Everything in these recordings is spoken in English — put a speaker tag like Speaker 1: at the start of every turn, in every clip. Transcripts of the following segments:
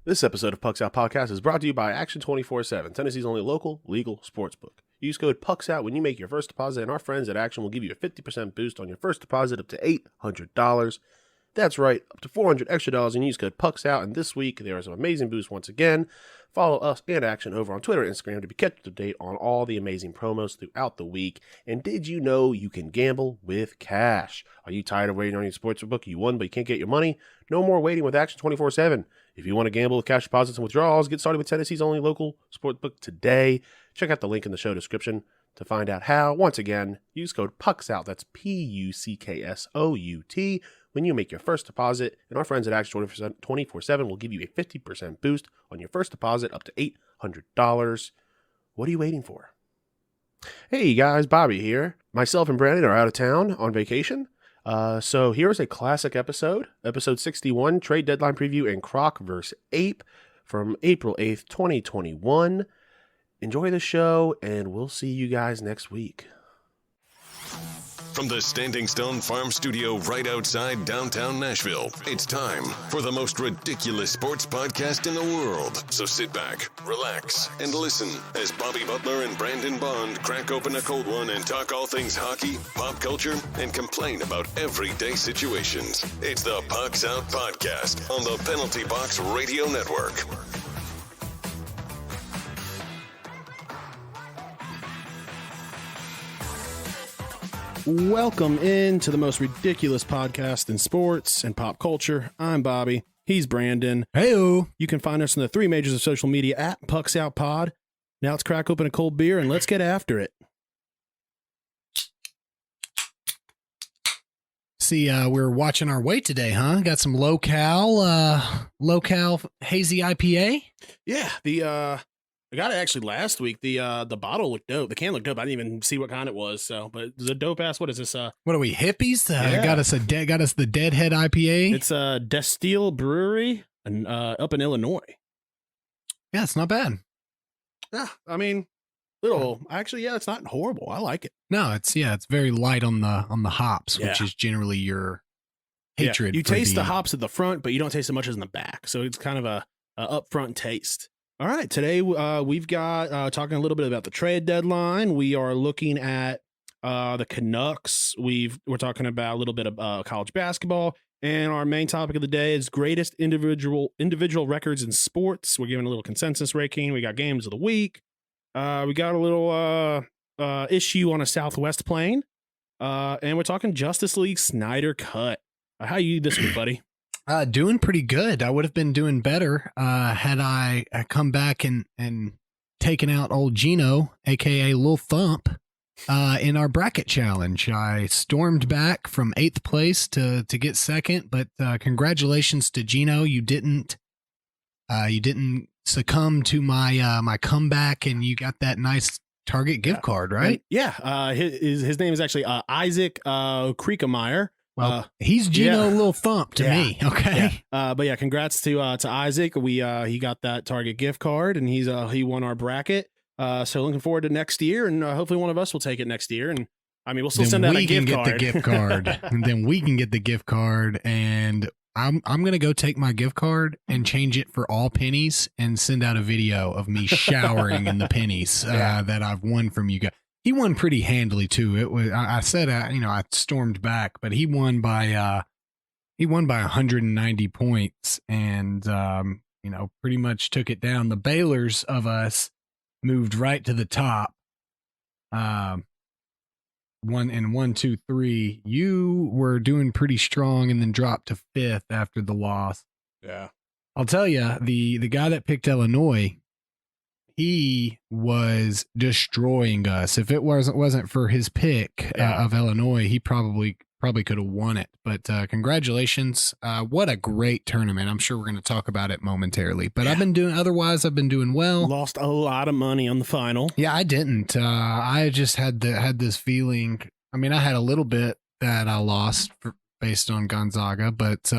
Speaker 1: This episode of Pucks Out Podcast is brought to you by Action 24/7, Tennessee's only local, legal sportsbook. Use code PUCKSOUT when you make your first deposit, and our friends at Action will give you a 50% boost on your first deposit up to $800. That's right, up to $400 extra, and use code PUCKSOUT. And this week, there is an amazing boost once again. Follow us and Action over on Twitter and Instagram to be kept up to date on all the amazing promos throughout the week. And did you know you can gamble with cash? Are you tired of waiting on your sportsbook? You won, but you can't get your money? No more waiting with Action 24/7. If you want to gamble with cash deposits and withdrawals, get started with Tennessee's only local sportsbook today. Check out the link in the show description to find out how. Once again, use code PUCKSOUT, that's PUCKSOUT, when you make your first deposit, and our friends at Action 24/7 will give you a 50% boost on your first deposit up to $800. What are you waiting for? Hey guys, Bobby here. Myself and Brandon are out of town on vacation. So here's a classic episode 61, trade deadline preview and Croc vs. Ape from April 8th, 2021. Enjoy the show, and we'll see you guys next week.
Speaker 2: From the Standing Stone Farm Studio right outside downtown Nashville, it's time for the most ridiculous sports podcast in the world. So sit back, relax, and listen as Bobby Butler and Brandon Bond crack open a cold one and talk all things hockey, pop culture, and complain about everyday situations. It's the Pucks Out Podcast on the Penalty Box Radio Network.
Speaker 3: Welcome into the most ridiculous podcast in sports and pop culture. I'm Bobby. He's Brandon.
Speaker 4: Hey-o.
Speaker 3: You can find us in the three majors of social media at Pucks Out Pod. Now let's crack open a cold beer and let's get after it.
Speaker 4: See, we're watching our weight today, huh? Got some local hazy IPA.
Speaker 3: Yeah, I got it actually last week. The bottle looked dope. The can looked dope. I didn't even see what kind it was. So, but it's a dope ass. What is this?
Speaker 4: What are we, hippies?
Speaker 3: Yeah.
Speaker 4: Got us the Deadhead IPA.
Speaker 3: It's a Destill Brewery and up in Illinois.
Speaker 4: Yeah, it's not bad.
Speaker 3: Yeah, I mean, it's not horrible. I like it.
Speaker 4: No, it's very light on the hops, which is generally your hatred.
Speaker 3: You taste the hops at the front, but you don't taste as much as in the back. So it's kind of a upfront taste. All right, today we've got talking a little bit about the trade deadline. We are looking at the Canucks. We're talking about a little bit of college basketball, and our main topic of the day is greatest individual records in sports. We're giving a little consensus ranking. We got games of the week. We got a little issue on a Southwest plane, and we're talking Justice League Snyder Cut. How you this week, buddy?
Speaker 4: Doing pretty good. I would have been doing better had I come back and taken out old Gino, aka Lil Thump, in our bracket challenge. I stormed back from 8th place to get second, but congratulations to Gino. You didn't succumb to my comeback, and you got that nice Target gift card, right?
Speaker 3: Yeah. His name is actually Isaac Kriekemeyer.
Speaker 4: Well, he's Gino Lil Thump to me. Okay.
Speaker 3: Yeah. But yeah, congrats to Isaac. He got that Target gift card, and he won our bracket. So looking forward to next year, and hopefully one of us will take it next year. And I mean, we'll still send out a gift card.
Speaker 4: The gift card, and then we can get the gift card. And I'm gonna go take my gift card and change it for all pennies, and send out a video of me showering in the pennies that I've won from you guys. He won pretty handily too. It was, I said, I stormed back, but he won by 190 points, and pretty much took it down. The Baylors of us moved right to the top. 1, 2, 3. You were doing pretty strong, and then dropped to 5th after the loss.
Speaker 3: Yeah,
Speaker 4: I'll tell you, the guy that picked Illinois, he was destroying us. If it wasn't for his pick of Illinois, he probably could have won it. But congratulations. What a great tournament. I'm sure we're going to talk about it momentarily. But I've been doing well.
Speaker 3: Lost a lot of money on the final.
Speaker 4: Yeah, I didn't. I just had this feeling. I mean, I had a little bit that I lost based on Gonzaga, but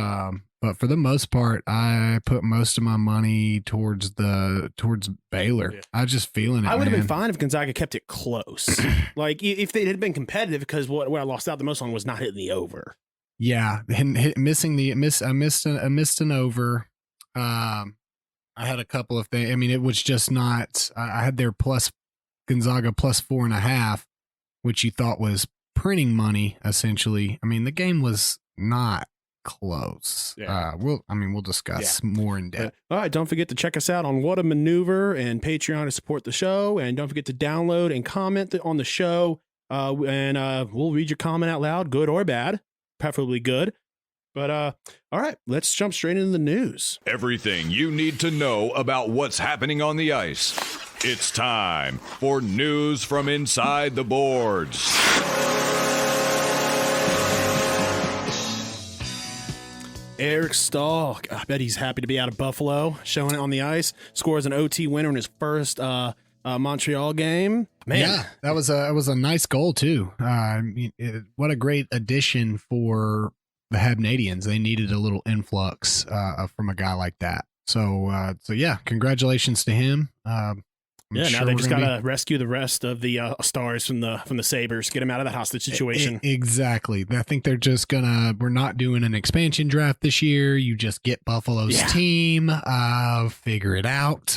Speaker 4: for the most part, I put most of my money towards Baylor.
Speaker 3: Yeah.
Speaker 4: I was just feeling it.
Speaker 3: I would have been fine if Gonzaga kept it close. Like if they had been competitive, because what I lost out the most on was not hitting the over.
Speaker 4: Yeah, and missing I missed an over. I had a couple of things. I mean, it was just not. I had their plus Gonzaga plus 4.5, which you thought was printing money essentially. I mean, the game was not close.
Speaker 3: Yeah.
Speaker 4: We'll discuss more in depth.
Speaker 3: All right, don't forget to check us out on What a Maneuver and Patreon to support the show, and don't forget to download and comment on the show. And we'll read your comment out loud, good or bad, preferably good. But all right, let's jump straight into the news.
Speaker 5: Everything you need to know about what's happening on the ice. It's time for news from inside the boards.
Speaker 3: Eric Stahl, I bet he's happy to be out of Buffalo, showing it on the ice. Scores an OT winner in his first Montreal game. Man,
Speaker 4: yeah, that was a nice goal too. I mean, what a great addition for the Habnadians. They needed a little influx from a guy like that. So yeah, congratulations to him.
Speaker 3: Now they just gotta rescue the rest of the stars from the Sabres, get them out of that hostage situation.
Speaker 4: Exactly. I think they're just we're not doing an expansion draft this year. You just get Buffalo's team, figure it out.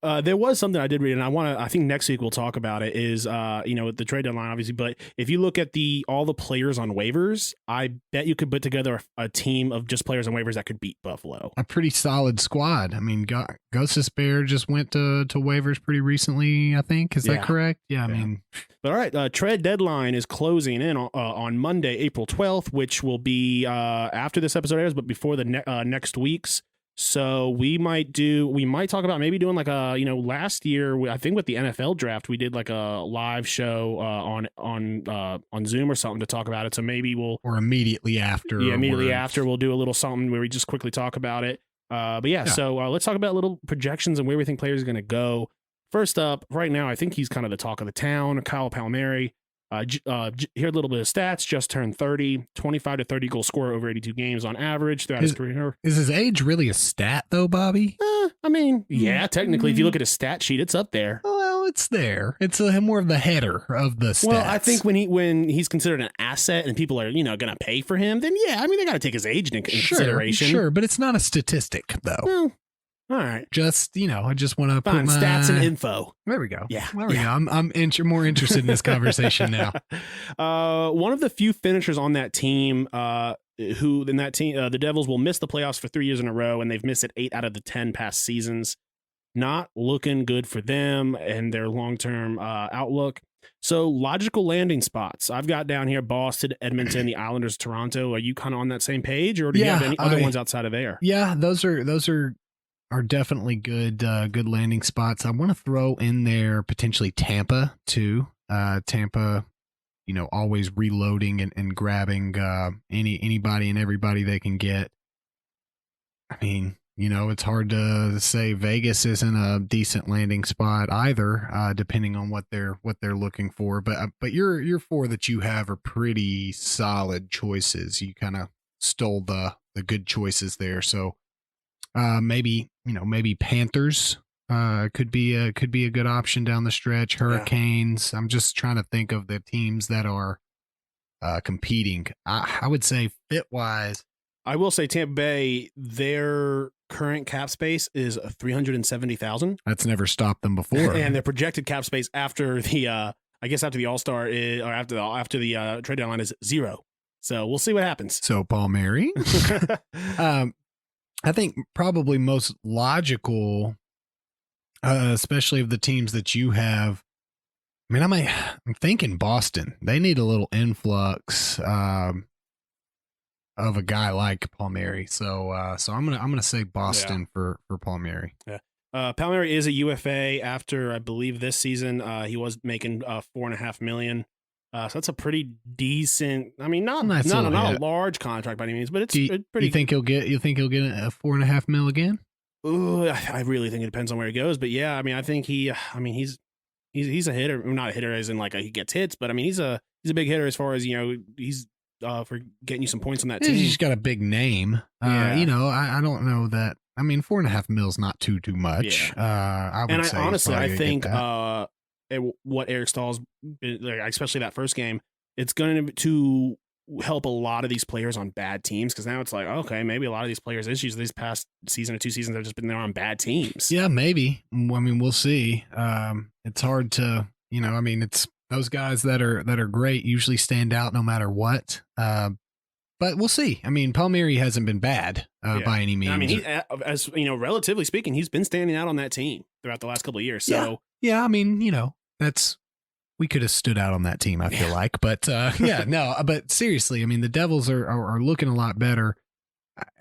Speaker 3: There was something I did read, and I think next week we'll talk about it, is the trade deadline, obviously, but if you look at all the players on waivers, I bet you could put together a team of just players on waivers that could beat Buffalo.
Speaker 4: A pretty solid squad. I mean, Ghostus Bear just went to waivers pretty recently, I think. Is that correct? Yeah, I mean.
Speaker 3: But all right, trade deadline is closing in on Monday, April 12th, which will be after this episode airs, but before the next week's. So we might talk about maybe doing like last year, I think with the NFL draft, we did like a live show on Zoom or something to talk about it. So maybe or
Speaker 4: immediately after.
Speaker 3: Yeah, immediately after we'll do a little something where we just quickly talk about it. So let's talk about little projections and where we think players are going to go. First up, right now, I think he's kind of the talk of the town, Kyle Palmeri. Here a little bit of stats. Just turned 30, 25 to 30 goal scorer over 82 games on average throughout his career.
Speaker 4: Is his age really a stat though, Bobby?
Speaker 3: I mean, yeah, technically, if you look at his stat sheet, it's up there.
Speaker 4: Well, it's there. It's more of the header of the stats.
Speaker 3: Well, I think when he's considered an asset and people are going to pay for him, then yeah, I mean they got to take his age into consideration.
Speaker 4: Sure, but it's not a statistic though.
Speaker 3: Well, all right.
Speaker 4: Just, I just want to put my
Speaker 3: stats and info.
Speaker 4: There we go.
Speaker 3: Yeah.
Speaker 4: There we go. I'm more interested in this conversation now.
Speaker 3: One of the few finishers on that team, the Devils will miss the playoffs for 3 years in a row, and they've missed it 8 out of the 10 past seasons. Not looking good for them and their long-term outlook. So logical landing spots. I've got down here Boston, Edmonton, the Islanders, Toronto. Are you kind of on that same page, or do you have any other ones outside of there?
Speaker 4: Yeah, those are definitely good landing spots. I want to throw in there potentially Tampa too. Tampa, always reloading and grabbing anybody and everybody they can get. I mean, it's hard to say Vegas isn't a decent landing spot either, depending on what they're looking for. But your 4 that you have are pretty solid choices. You kind of stole the good choices there. So maybe Panthers could be a good option down the stretch. Hurricanes. I'm just trying to think of the teams that are competing. I would say fit wise.
Speaker 3: I will say Tampa Bay, their current cap space is $370,000.
Speaker 4: That's never stopped them before.
Speaker 3: And their projected cap space after the All-Star or after the trade deadline is 0. So we'll see what happens.
Speaker 4: So Palmeri. I think probably most logical, especially of the teams that you have. I mean, I'm thinking Boston. They need a little influx of a guy like Palmeri. So I'm gonna say Boston for Palmeri.
Speaker 3: Yeah. Palmeri is a UFA after, I believe, this season. He was making $4.5 million. So that's a pretty decent. I mean, not a large contract by any means, but it's pretty. You think he'll get
Speaker 4: a $4.5 million again?
Speaker 3: Ooh, I really think it depends on where he goes. But yeah, I mean, I think he's a hitter. Not a hitter as in like he gets hits, but I mean, he's a big hitter as far as he's for getting you some points on that team.
Speaker 4: He's just got a big name. I don't know that. I mean, $4.5 million is not too much.
Speaker 3: Yeah. I think what Eric Stahl's, especially that first game, it's going to help a lot of these players on bad teams, because now it's like, okay, maybe a lot of these players' issues these past season or 2 seasons have just been there on bad teams.
Speaker 4: Yeah, maybe. I mean, we'll see. It's hard to, I mean, it's those guys that are great usually stand out no matter what. But we'll see. I mean, Palmeri hasn't been bad by any means.
Speaker 3: I mean, as relatively speaking, he's been standing out on that team throughout the last couple of years. So
Speaker 4: yeah, I mean, we could have stood out on that team, I feel like. But but seriously, I mean, the Devils are looking a lot better.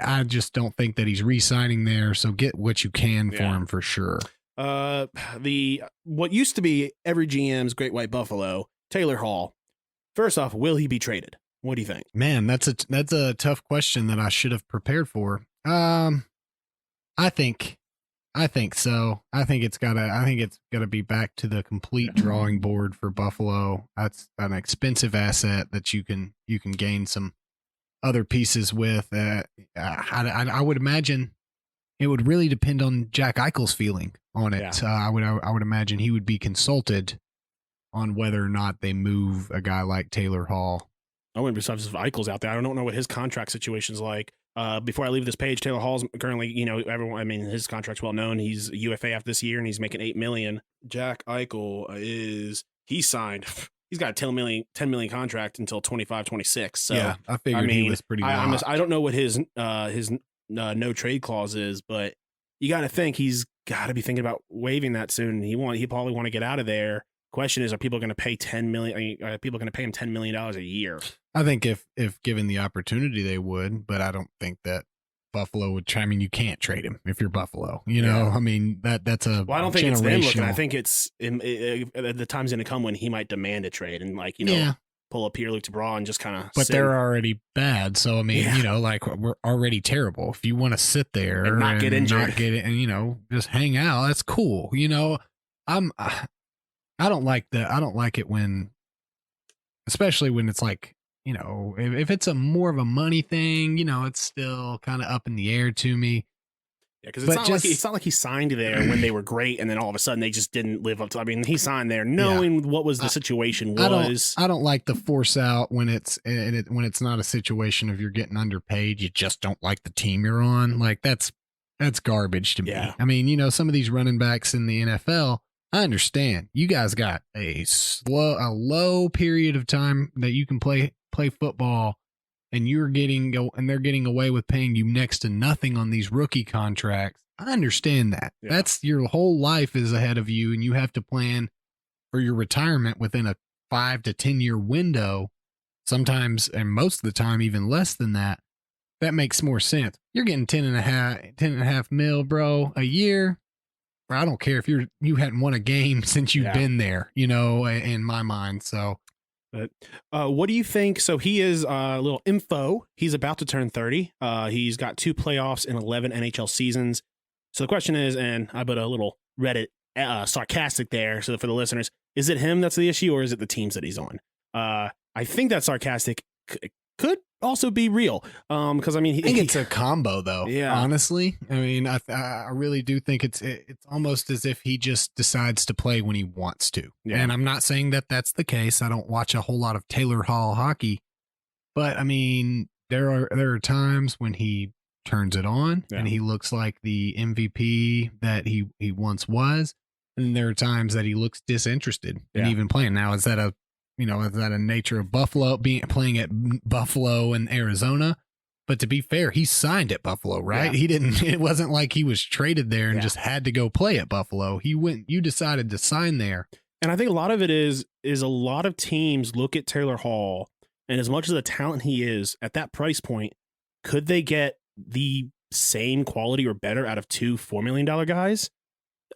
Speaker 4: I just don't think that he's re-signing there. So get what you can for him for sure.
Speaker 3: What used to be every GM's Great White Buffalo, Taylor Hall. First off, will he be traded? What do you think?
Speaker 4: Man, that's a tough question that I should have prepared for. I think so. I think it's gotta be back to the complete drawing board for Buffalo. That's an expensive asset that you can gain some other pieces with. I would imagine it would really depend on Jack Eichel's feeling on it. Yeah. I would imagine he would be consulted on whether or not they move a guy like Taylor Hall.
Speaker 3: I wouldn't be surprised if Eichel's out there. I don't know what his contract situation's like. Before I leave this page, Taylor Hall's currently, his contract's well known. He's a UFA after this year and he's making $8 million. Jack Eichel he's signed. He's got a $10 million contract until 25-26. So
Speaker 4: yeah, I figured he was pretty locked.
Speaker 3: I don't know what his no trade clause is, but you got to think he's got to be thinking about waiving that soon. He probably want to get out of there. Question is, are people going to pay $10 million? Are people going to pay him $10 million a year?
Speaker 4: I think if given the opportunity, they would, but I don't think that Buffalo would try. I mean, you can't trade him if you're Buffalo. I mean that's a.
Speaker 3: Well, I don't think it's them looking. I think it's the time's going to come when he might demand a trade and pull up Pierre-Luc Dubois and just kind of.
Speaker 4: But they're already bad, so I mean, we're already terrible. If you want to sit there
Speaker 3: and not get injured,
Speaker 4: and just hang out, that's cool. I don't like it when, especially when it's like, if it's a more of a money thing, it's still kind of up in the air to me.
Speaker 3: Yeah, because it's not like he signed there when they were great, and then all of a sudden they just didn't live up to. I mean, he signed there knowing what was the situation was.
Speaker 4: I don't like the force out when it's not a situation of you're getting underpaid. You just don't like the team you're on. Like that's garbage to me.
Speaker 3: Yeah.
Speaker 4: I mean, some of these running backs in the NFL. I understand you guys got a low period of time that you can play football, and they're getting away with paying you next to nothing on these rookie contracts. I understand that. Yeah. That's your whole life is ahead of you, and you have to plan for your retirement within a 5 to 10 year window. Sometimes, and most of the time, even less than that. That makes more sense. You're getting 10.5 mil, bro, a year. I don't care if you hadn't won a game since you've been there, in my mind. So,
Speaker 3: but what do you think? So he is a little info. He's about to turn 30. He's got 2 playoffs in 11 NHL seasons. So the question is, and I put a little Reddit sarcastic there. So for the listeners, is it him that's the issue, or is it the teams that he's on? I think that sarcastic could also be real. Because I mean,
Speaker 4: I think it's a combo though.
Speaker 3: Yeah.
Speaker 4: Honestly, I mean, I really do think it's almost as if he just decides to play when he wants to. Yeah. And I'm not saying that that's the case. I don't watch a whole lot of Taylor Hall hockey, but I mean, there are times when he turns it on and he looks like the MVP that he once was, and there are times that he looks disinterested in even playing. Now, is that a nature of Buffalo playing at Buffalo and Arizona? But to be fair, he signed at Buffalo, right? Yeah. It wasn't like he was traded there and just had to go play at Buffalo. You decided to sign there.
Speaker 3: And I think a lot of it is a lot of teams look at Taylor Hall, and as much as the talent he is at that price point, could they get the same quality or better out of 2 $4 million guys?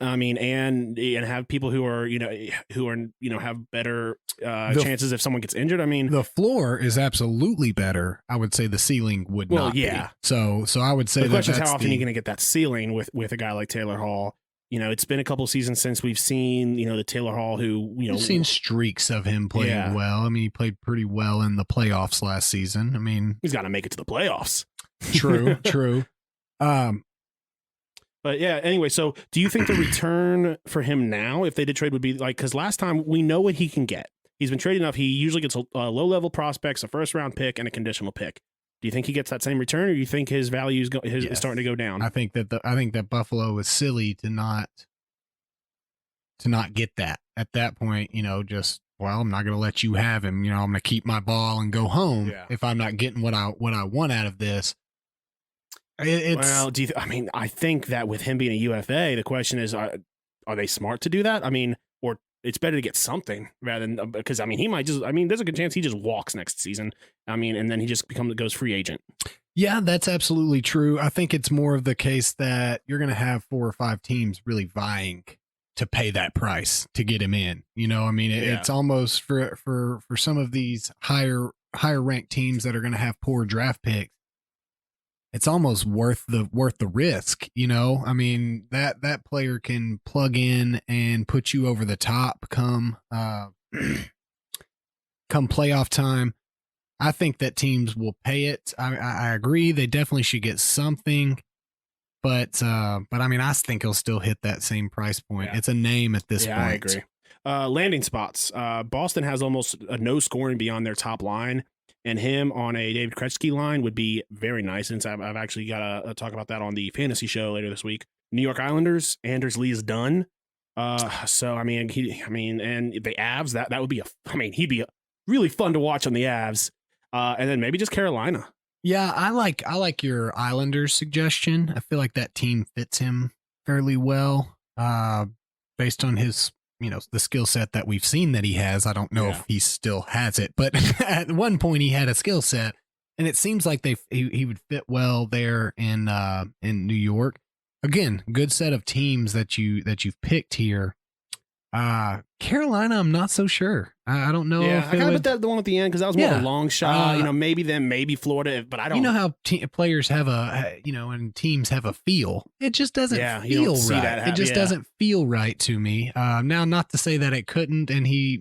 Speaker 3: I mean, and have people who are have better chances if someone gets injured. I mean,
Speaker 4: the floor is absolutely better. I would say the ceiling would not. Be. So I would say
Speaker 3: the question is how often are you going to get that ceiling with a guy like Taylor Hall? It's been a couple of seasons since we've seen the Taylor Hall who
Speaker 4: we've seen streaks of him playing well. I mean, he played pretty well in the playoffs last season. I mean,
Speaker 3: he's got to make it to the playoffs.
Speaker 4: True.
Speaker 3: But yeah, anyway, so do you think the return for him now, if they did trade, would be like, because last time we know what he can get. he's been traded enough. He usually gets low-level prospects, a first-round pick, and a conditional pick. Do you think he gets that same return, or do you think his value is starting to go down?
Speaker 4: I think that Buffalo was silly to not get that at that point. I'm not going to let you have him. I'm going to keep my ball and go home if I'm not getting what I want out of this.
Speaker 3: I think that with him being a UFA, the question is, are they smart to do that? I mean, or it's better to get something rather than because he might just. There's a good chance he just walks next season. And then he just goes free agent.
Speaker 4: Yeah, that's absolutely true. I think it's more of the case that you're going to have 4 or 5 teams really vying to pay that price to get him in. It's almost for some of these higher ranked teams that are going to have poor draft picks. It's almost worth the risk, that player can plug in and put you over the top come playoff time. I think that teams will pay it. I agree. They definitely should get something, but I think he'll still hit that same price point. Yeah. It's a name at this point.
Speaker 3: I agree. Landing spots. Boston has almost no scoring beyond their top line. And him on a David Krejci line would be very nice. Since I've actually got to talk about that on the fantasy show later this week. New York Islanders, Anders Lee is done. And the Avs, that would be he'd be really fun to watch on the Avs. And then maybe just Carolina.
Speaker 4: Yeah, I like your Islanders suggestion. I feel like that team fits him fairly well, based on his the skill set that we've seen that he has. I don't know if he still has it, but at one point he had a skill set, and it seems like he would fit well there in New York. Again, good set of teams that you've picked here. Carolina, I'm not so sure. I don't know.
Speaker 3: Yeah, I kind of put that the one at the end because that was more of a long shot. Maybe Florida, but I don't.
Speaker 4: How players have and teams have a feel. It just doesn't feel right. It just doesn't feel right to me. Now, not to say that it couldn't, and he,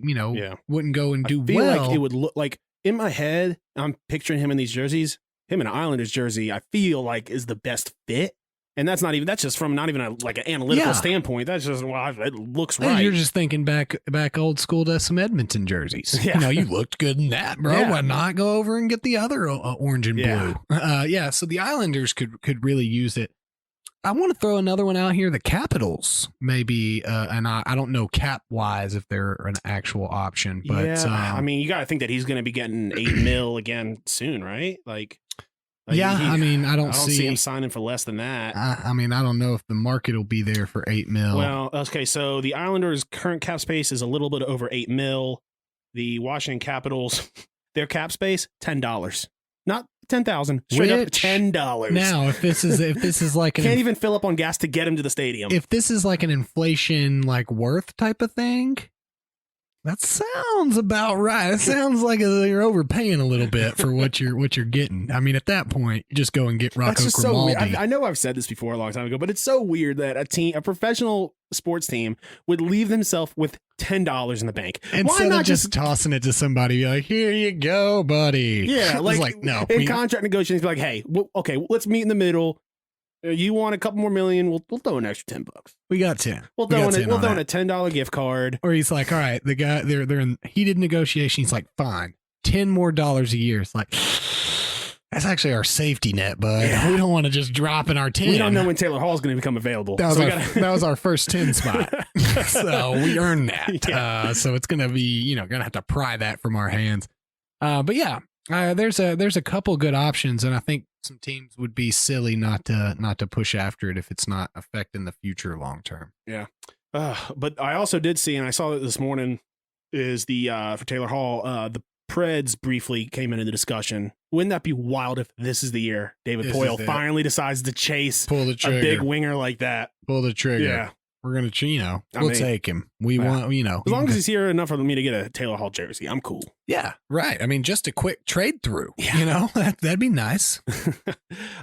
Speaker 4: wouldn't go and do
Speaker 3: I feel
Speaker 4: well.
Speaker 3: Like it would look like in my head. I'm picturing him in these jerseys. Him in an Islanders jersey, I feel like is the best fit. And that's just from not even an analytical standpoint. That's just, it looks right.
Speaker 4: You're just thinking back old school to some Edmonton jerseys. Yeah. You looked good in that, bro. Yeah. Why not go over and get the other orange and blue? So the Islanders could really use it. I want to throw another one out here. The Capitals, maybe, and I don't know cap wise if they're an actual option, but
Speaker 3: you got to think that he's going to be getting $8 million again soon, right?
Speaker 4: I don't see
Speaker 3: him signing for less than that.
Speaker 4: I don't know if the market will be there for $8 million.
Speaker 3: Well, okay, so the Islanders' current cap space is a little bit over $8 million. The Washington Capitals, their cap space, $10, not $10,000, straight up $10.
Speaker 4: Now, if this is like
Speaker 3: can't even fill up on gas to get him to the stadium.
Speaker 4: If this is like an inflation worth type of thing. That sounds about right. It sounds like you're overpaying a little bit for what you're getting. At that point, you just go and get Rocco Grimaldi. So weird.
Speaker 3: I know I've said this before a long time ago, but it's so weird that a professional sports team would leave themselves with $10 in the bank.
Speaker 4: Instead of just tossing it to somebody, be like, "Here you go, buddy."
Speaker 3: Yeah, no. In contract negotiations, be like, "Hey, okay, let's meet in the middle. You want a couple more million? We'll throw an extra $10.
Speaker 4: We got 10.
Speaker 3: We'll throw in a $10 gift card."
Speaker 4: Or he's like, "All right, the guy they're in heated negotiation." He's like, "Fine, $10 more a year." It's like, that's actually our safety net, bud. Yeah. We don't want to just drop in our 10.
Speaker 3: We don't know when Taylor Hall is going to become available.
Speaker 4: That was our first 10 spot, so we earned that. Yeah. So it's going to be going to have to pry that from our hands. But yeah. There's a couple good options, and I think some teams would be silly not to push after it if it's not affecting the future long term.
Speaker 3: Yeah, but I also did see, and I saw it this morning, is the for Taylor Hall, the Preds briefly came into the discussion. Wouldn't that be wild if this is the year David Poile finally decides to
Speaker 4: pull the trigger,
Speaker 3: a big winger like that?
Speaker 4: Pull the trigger.
Speaker 3: Yeah.
Speaker 4: We're going to, we'll take him. We want,
Speaker 3: as long as he's here enough for me to get a Taylor Hall jersey, I'm cool.
Speaker 4: Yeah, right. Just a quick trade through, that'd be nice.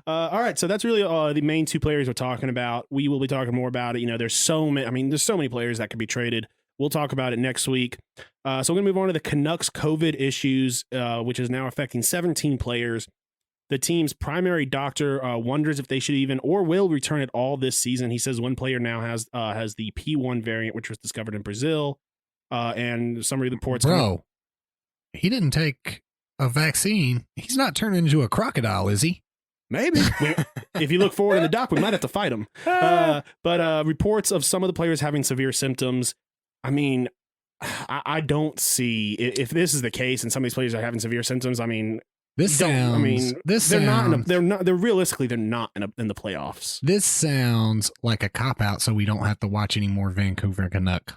Speaker 3: All right. So that's really the main 2 players we're talking about. We will be talking more about it. There's so many players that could be traded. We'll talk about it next week. So we're going to move on to the Canucks COVID issues, which is now affecting 17 players. The team's primary doctor wonders if they should even or will return at all this season. He says one player now has the P1 variant, which was discovered in Brazil. And summary reports.
Speaker 4: Bro, he didn't take a vaccine. He's not turning into a crocodile, is he?
Speaker 3: Maybe. If you look forward in the doc, we might have to fight him. But reports of some of the players having severe symptoms. I mean, I don't see if this is the case and some of these players are having severe symptoms. I mean, they're realistically, they're not in the playoffs.
Speaker 4: This sounds like a cop out, so we don't have to watch any more Vancouver Canucks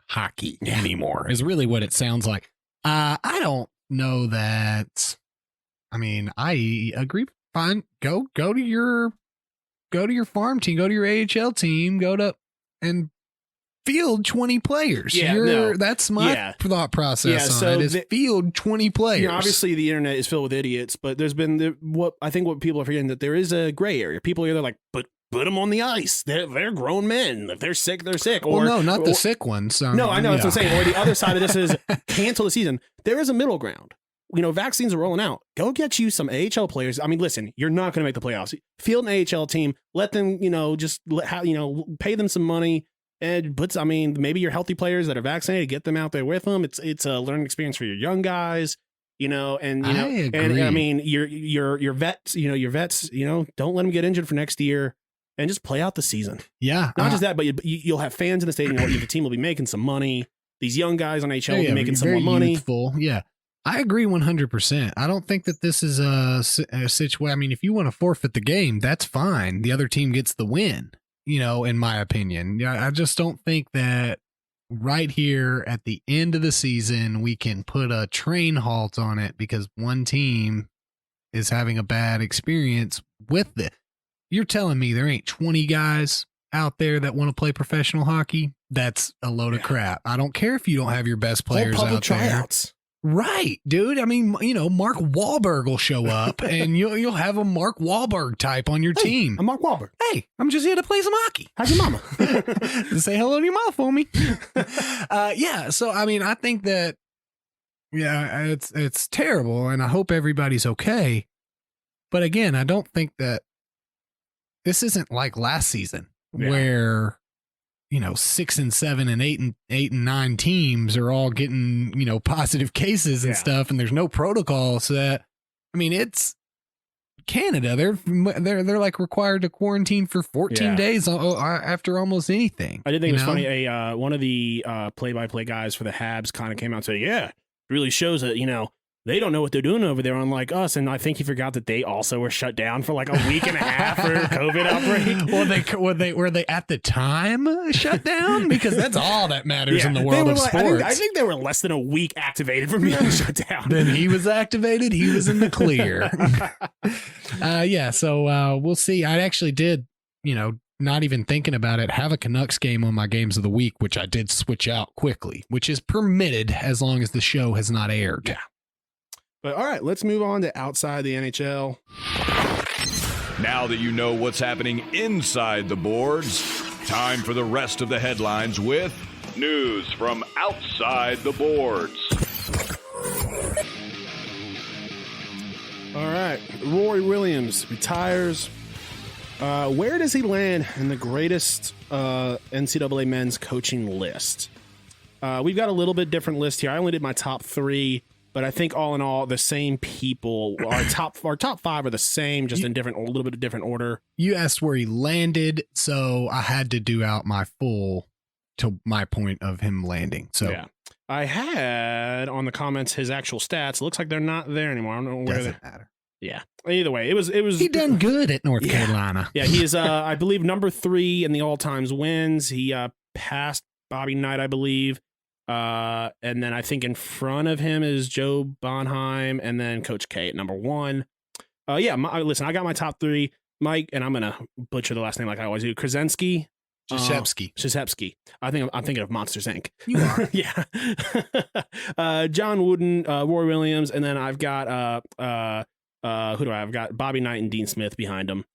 Speaker 4: hockey anymore, is really what it sounds like. I don't know that. I mean, I agree. Fine. Go to your farm team, go to your AHL team, and field 20 players. That's my thought process on it is field 20 players.
Speaker 3: You know, obviously the internet is filled with idiots, but there's been what people are forgetting, that there is a gray area. People are either like, but put them on the ice. They're grown men. If they're sick, they're sick.
Speaker 4: Or no, not the sick ones.
Speaker 3: No, I know that's what I'm saying. Or the other side of this is cancel the season. There is a middle ground. You know, vaccines are rolling out. Go get you some AHL players. I mean, listen, you're not going to make the playoffs. Field an AHL team. Let them, pay them some money. But I mean, maybe your healthy players that are vaccinated, get them out there with them. It's a learning experience for your young guys, I mean, your vets, don't let them get injured for next year, and just play out the season.
Speaker 4: Yeah,
Speaker 3: not just that, but you'll have fans in the stadium. The team will be making some money. These young guys on HL will be making some more money.
Speaker 4: Youthful. Yeah. I agree 100%. I don't think that this is a situation. I mean, if you want to forfeit the game, that's fine. The other team gets the win, in my opinion. I just don't think that right here at the end of the season, we can put a train halt on it because one team is having a bad experience with it. You're telling me there ain't 20 guys out there that want to play professional hockey? That's a load of crap. I don't care if you don't have your best players out
Speaker 3: tryouts.
Speaker 4: There. Right, dude. I mean, Mark Wahlberg will show up and you'll have a Mark Wahlberg type on your team.
Speaker 3: I'm Mark Wahlberg.
Speaker 4: Hey, I'm just here to play some hockey.
Speaker 3: How's your mama?
Speaker 4: Say hello to your mom for me. So, I mean, I think that, it's terrible and I hope everybody's okay. But again, I don't think that this isn't like last season where 6 and 7 and 8 and 9 teams are all getting, positive cases and stuff. And there's no protocol. So that, I mean, it's Canada. They're like required to quarantine for 14 days after almost anything.
Speaker 3: I did think it was funny. One of the play-by-play guys for the Habs kind of came out and said, it really shows that, they don't know what they're doing over there, unlike us. And I think he forgot that they also were shut down for like a week and a half for COVID outbreak.
Speaker 4: Were they at the time shut down? Because that's all that matters in the world of sports.
Speaker 3: I think they were less than a week activated from being shut down.
Speaker 4: Then he was activated. He was in the clear. So we'll see. I actually did, not even thinking about it, have a Canucks game on my games of the week, which I did switch out quickly, which is permitted as long as the show has not aired.
Speaker 3: Yeah. But all right, let's move on to outside the NHL.
Speaker 5: Now that you know what's happening inside the boards, time for the rest of the headlines with news from outside the boards.
Speaker 3: All right, Roy Williams retires. Where does he land in the greatest NCAA men's coaching list? We've got a little bit different list here. I only did my top 3. But I think all in all, the same people. Our top 5 are the same, just in a little bit of different order.
Speaker 4: You asked where he landed, so I had to do out my full to my point of him landing. So
Speaker 3: I had on the comments his actual stats. It looks like they're not there anymore. I don't know where
Speaker 4: doesn't matter.
Speaker 3: Yeah. Either way, it was.
Speaker 4: He done good at North Carolina.
Speaker 3: Yeah, he is. I believe number 3 in the all times wins. He passed Bobby Knight, I believe. And then I think in front of him is Joe Bonheim and then Coach K at number 1. Listen, I got my top 3. Mike, and I'm going to butcher the last name like I always do. Krzyzewski. Krzyzewski. I'm thinking of Monsters, Inc.
Speaker 4: You are.
Speaker 3: Yeah. John Wooden, Roy Williams, and then I've got, who do I have? I've got Bobby Knight and Dean Smith behind him.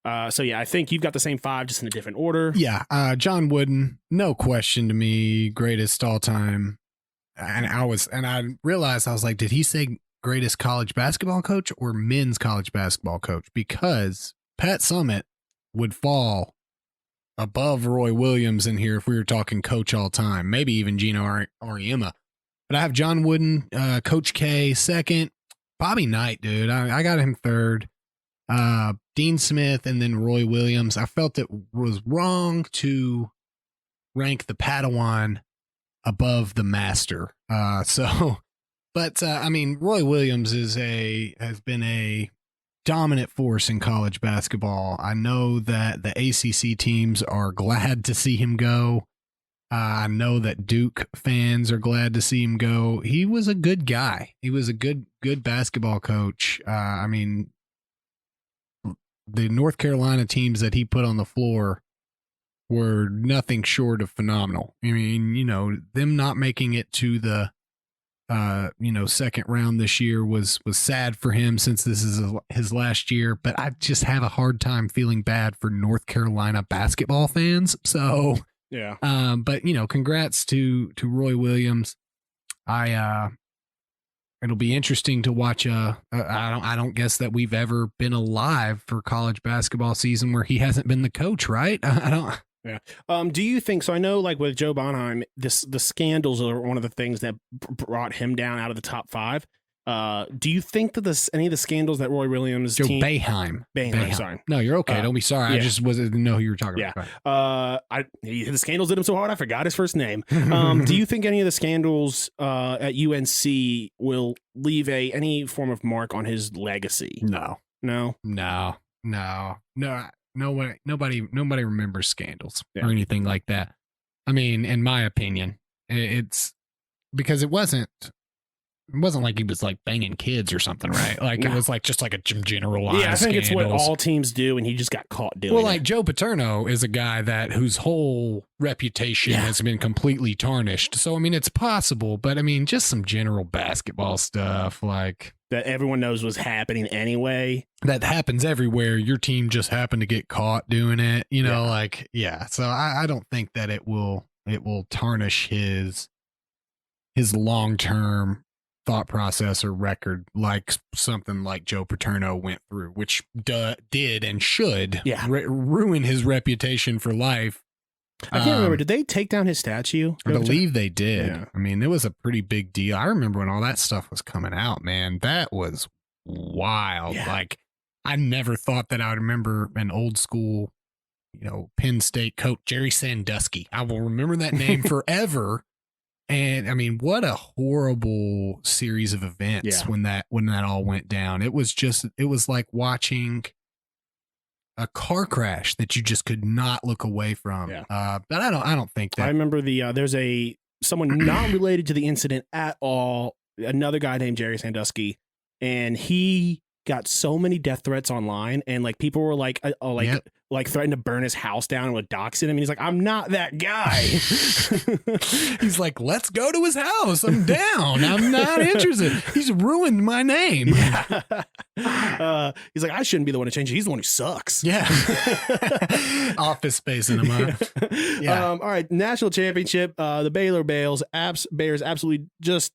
Speaker 3: I think you've got the same 5, just in a different order.
Speaker 4: Yeah. John Wooden, no question to me, greatest all time. And I realized, I was like, did he say greatest college basketball coach or men's college basketball coach? Because Pat Summitt would fall above Roy Williams in here if we were talking coach all time, maybe even Gino Auriemma. But I have John Wooden, Coach K second, Bobby Knight, dude. I got him third. Dean Smith, and then Roy Williams. I felt it was wrong to rank the Padawan above the master. But I mean, Roy Williams has been a dominant force in college basketball. I know that the ACC teams are glad to see him go. I know that Duke fans are glad to see him go. He was a good guy. He was a good basketball coach. I mean, the North Carolina teams that he put on the floor were nothing short of phenomenal. I mean, you know, them not making it to the second round this year was sad for him, since this is his last year, but I just have a hard time feeling bad for North Carolina basketball fans. So,
Speaker 3: yeah.
Speaker 4: But you know, congrats to Roy Williams. It'll be interesting to watch. I don't guess that we've ever been alive for college basketball season where he hasn't been the coach, right? I don't.
Speaker 3: Yeah. Do you think so? I know, like with Joe Bonheim, the scandals are one of the things that brought him down out of the top 5. Do you think that any of the scandals that Roy Williams
Speaker 4: Joe Boeheim.
Speaker 3: Sorry.
Speaker 4: No, you're okay. Don't be sorry.
Speaker 3: Yeah.
Speaker 4: I just didn't know who you were talking about.
Speaker 3: The scandals did him so hard I forgot his first name. Do you think any of the scandals at UNC will leave any form of mark on his legacy?
Speaker 4: No. Nobody remembers scandals or anything like that. I mean, in my opinion, it's because it wasn't like he was like banging kids or something, right? Like
Speaker 3: No.
Speaker 4: It was like just like a generalized.
Speaker 3: Yeah, I think it's what
Speaker 4: scandals.
Speaker 3: all teams do, and he just got caught doing
Speaker 4: Well,
Speaker 3: it.
Speaker 4: like Joe Paterno is a guy whose whole reputation has been completely tarnished. So I mean, it's possible, but I mean, just some general basketball stuff like
Speaker 3: that everyone knows was happening anyway.
Speaker 4: that happens everywhere. Your team just happened to get caught doing it, you know, So I don't think that it will tarnish his long-term thought process or record like something like Joe Paterno went through, which did and should ruin his reputation for life.
Speaker 3: I can't remember. Did they take down his statue?
Speaker 4: I believe they did.
Speaker 3: Yeah.
Speaker 4: I mean, it was a pretty big deal. I remember when all that stuff was coming out, man. That was wild.
Speaker 3: Yeah.
Speaker 4: Like, I never thought that I would remember an old school, Penn State coach, Jerry Sandusky. I will remember that name forever. And I mean, what a horrible series of events when that all went down. It was like watching a car crash that you just could not look away from.
Speaker 3: Yeah.
Speaker 4: But I don't think that.
Speaker 3: I remember there's someone not related to the incident at all, another guy named Jerry Sandusky, and he got so many death threats online, and like people were like threatened to burn his house down and would dox him. And he's like, I'm not that guy.
Speaker 4: He's like, let's go to his house. I'm down. I'm not interested. He's ruined my name.
Speaker 3: Yeah. He's like, I shouldn't be the one to change it. He's the one who sucks.
Speaker 4: Yeah. Office Space in him, huh? Yeah.
Speaker 3: All right. National championship. The Bears absolutely just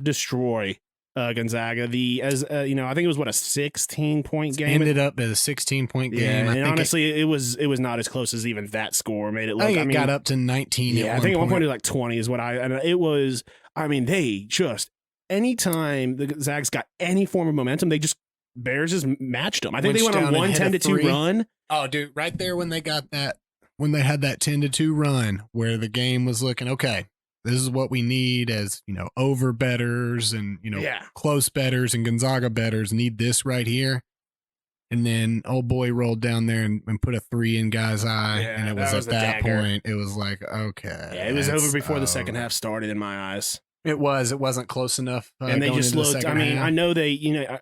Speaker 3: destroy Gonzaga. I think it was a 16-point game.
Speaker 4: Ended up at a 16-point game.
Speaker 3: Yeah, and honestly, it was not as close as even that score made it look.
Speaker 4: I mean, it got up to 19.
Speaker 3: Yeah, I think at one point it was like 20 is what it was. I mean, they just anytime the Zags got any form of momentum, Bears just matched them. I think they went on 1-10-2 run.
Speaker 4: Oh, dude, right there when they had that 10-2 run where the game was looking okay. This is what we need as, over betters and, close betters and Gonzaga betters need this right here. And then old boy rolled down there and put a 3 in guy's eye.
Speaker 3: Yeah,
Speaker 4: and it was at that point, it was like, okay.
Speaker 3: Yeah, it was over before the second half started in my eyes.
Speaker 4: It wasn't close enough.
Speaker 3: And they just looked, I mean,
Speaker 4: half.
Speaker 3: I know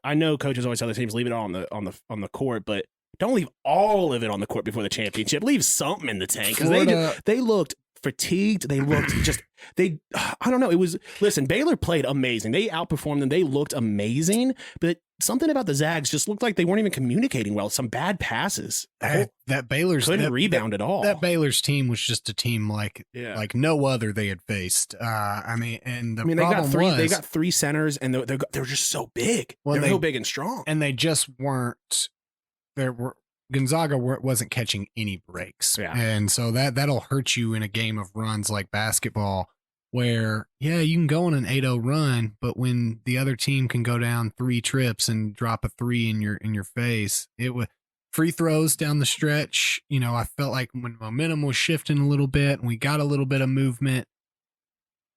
Speaker 3: I know coaches always tell their teams leave it all on the court, but don't leave all of it on the court before the championship. Leave something in the tank. Because they looked fatigued. They looked I don't know. Baylor played amazing. They outperformed them. They looked amazing, but something about the Zags just looked like they weren't even communicating well. Some bad passes.
Speaker 4: That Baylor's
Speaker 3: couldn't rebound at all.
Speaker 4: That Baylor's team was just a team like no other they had faced. They
Speaker 3: got 3 centers and they're just so big. They're so big and strong.
Speaker 4: And they just weren't Gonzaga wasn't catching any breaks.
Speaker 3: Yeah.
Speaker 4: And so that'll hurt you in a game of runs like basketball where, yeah, you can go on an 8-0 run, but when the other team can go down 3 trips and drop a 3 in your face, it was free throws down the stretch. You know, I felt like when momentum was shifting a little bit and we got a little bit of movement,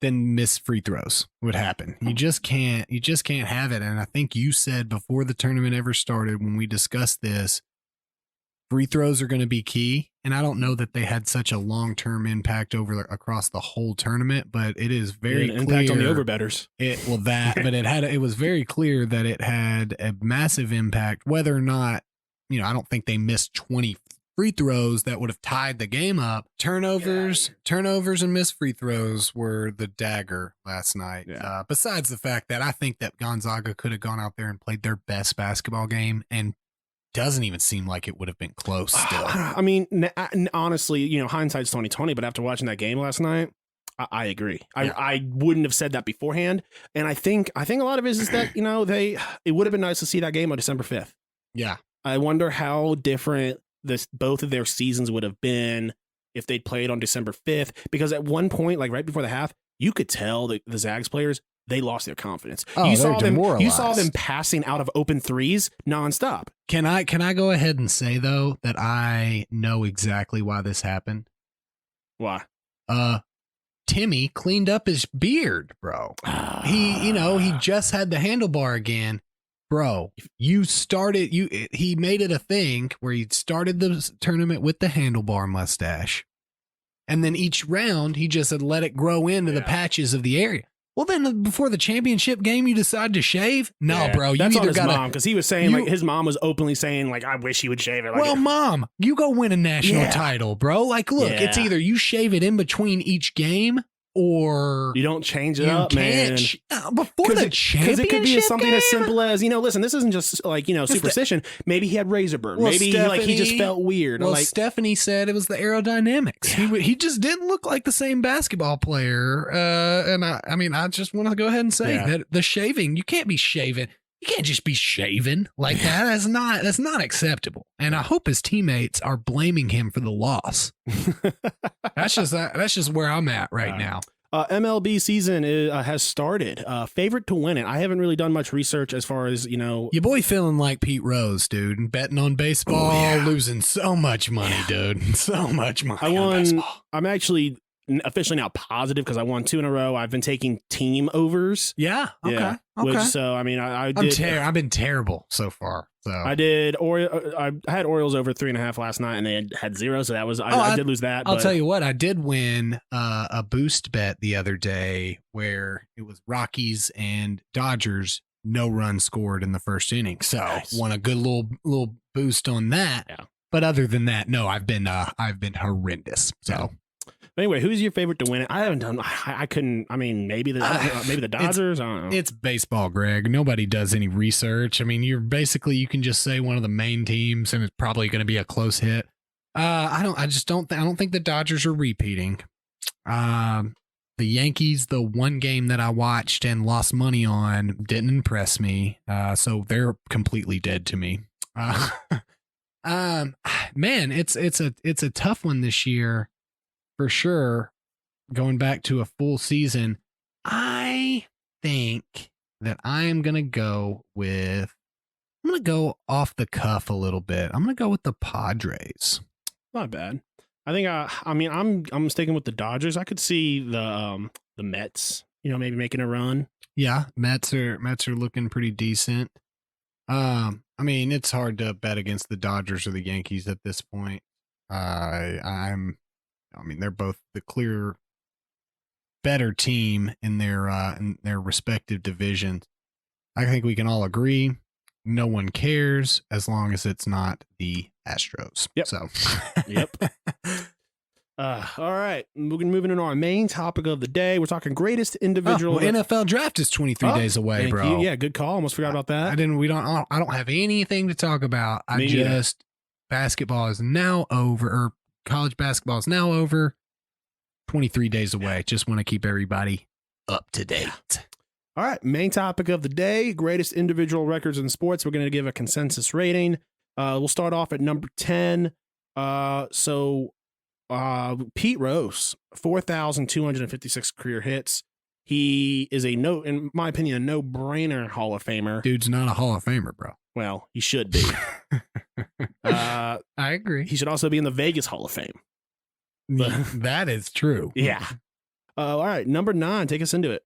Speaker 4: then missed free throws would happen. You just can't have it. And I think you said before the tournament ever started, when we discussed this, free throws are going to be key. And I don't know that they had such a long-term impact across the whole tournament, but it is very clear.
Speaker 3: Impact on the overbetters.
Speaker 4: But it was very clear that it had a massive impact, whether or not, you know, I don't think they missed 20 free throws that would have tied the game up. Turnovers and missed free throws were the dagger last night.
Speaker 3: Yeah.
Speaker 4: Besides the fact that I think that Gonzaga could have gone out there and played their best basketball game, and doesn't even seem like it would have been close still.
Speaker 3: I mean, honestly, you know, hindsight's 2020, but after watching that game last night, I agree.
Speaker 4: Yeah.
Speaker 3: I wouldn't have said that beforehand. And I think a lot of it is that, you know, it would have been nice to see that game on December 5th.
Speaker 4: Yeah.
Speaker 3: I wonder how different both of their seasons would have been if they'd played on December 5th, because at one point, like right before the half, you could tell the Zags players, they lost their confidence. You saw them passing out of open threes nonstop.
Speaker 4: Can I go ahead and say though that I know exactly why this happened?
Speaker 3: Why?
Speaker 4: Timmy cleaned up his beard, bro. He just had the handlebar again. Bro, he made it a thing where he started the tournament with the handlebar mustache. And then each round, he just had let it grow into the patches of the area. Well, then before the championship game, you decide to shave? No, bro.
Speaker 3: That's on his mom, because he was saying, like, his mom was openly saying, like, I wish he would shave it. Like,
Speaker 4: well, Mom, you go win a national title, bro. Like, look, it's either you shave it in between each game, or
Speaker 3: you don't change it up, man.
Speaker 4: Before the championship, because
Speaker 3: it could be something
Speaker 4: game?
Speaker 3: as simple as, you know, listen, this isn't just like, you know, superstition. Maybe he had razor burn.
Speaker 4: Well,
Speaker 3: maybe he just felt weird.
Speaker 4: Well,
Speaker 3: like,
Speaker 4: Stephanie said it was the aerodynamics. Yeah. He just didn't look like the same basketball player. And I just want to go ahead and say that the shaving, you can't be shaving. You can't just be shaving like that. That's not acceptable. And I hope his teammates are blaming him for the loss. That's just where I'm at right now.
Speaker 3: MLB season has started. Favorite to win it. I haven't really done much research as far as, you know.
Speaker 4: Your boy feeling like Pete Rose, dude, and betting on baseball, losing so much money, dude. So much money.
Speaker 3: I won. I'm actually officially now positive because I won 2 in a row. I've been taking team overs.
Speaker 4: Yeah. Okay.
Speaker 3: Yeah,
Speaker 4: okay.
Speaker 3: Which, so I mean, I did.
Speaker 4: I've been terrible so far. So
Speaker 3: I did. I had Orioles over 3.5 last night, and they had 0. So that was I did lose that.
Speaker 4: I'll tell you what, I did win a boost bet the other day where it was Rockies and Dodgers. No run scored in the first inning, so won a good little boost on that. Yeah. But other than that, no, I've been horrendous. So.
Speaker 3: Anyway, who's your favorite to win it? I haven't done. I couldn't. I mean, maybe the Dodgers. I don't know.
Speaker 4: It's baseball, Greg. Nobody does any research. I mean, you can just say one of the main teams, and it's probably going to be a close hit. I don't think the Dodgers are repeating. The Yankees, the one game that I watched and lost money on, didn't impress me. So they're completely dead to me. Man, it's a tough one this year. For sure, going back to a full season, I think that I'm going to go off the cuff a little bit. I'm going to go with the Padres.
Speaker 3: Not bad. I think, I'm sticking with the Dodgers. I could see the Mets, you know, maybe making a run.
Speaker 4: Yeah, Mets are looking pretty decent. I mean, it's hard to bet against the Dodgers or the Yankees at this point. They're both the clear better team in their respective divisions. I think we can all agree no one cares as long as it's not the Astros.
Speaker 3: Yep.
Speaker 4: So,
Speaker 3: yep. All right. Moving on our main topic of the day. We're talking greatest individual.
Speaker 4: NFL draft is 23 days away,
Speaker 3: thank
Speaker 4: bro.
Speaker 3: you. Yeah, good call. Almost forgot about that.
Speaker 4: I don't have anything to talk about. Basketball is now over, or college basketball is now over. 23 days away. Just want to keep everybody up to date.
Speaker 3: All right. Main topic of the day, greatest individual records in sports. We're going to give a consensus rating. We'll start off at number 10. So Pete Rose, 4,256 career hits. He is in my opinion, a no-brainer Hall of Famer.
Speaker 4: Dude's not a Hall of Famer, bro.
Speaker 3: Well, he should be.
Speaker 4: I agree.
Speaker 3: He should also be in the Vegas Hall of Fame.
Speaker 4: That is true.
Speaker 3: Yeah. All right, number 9. Take us into it.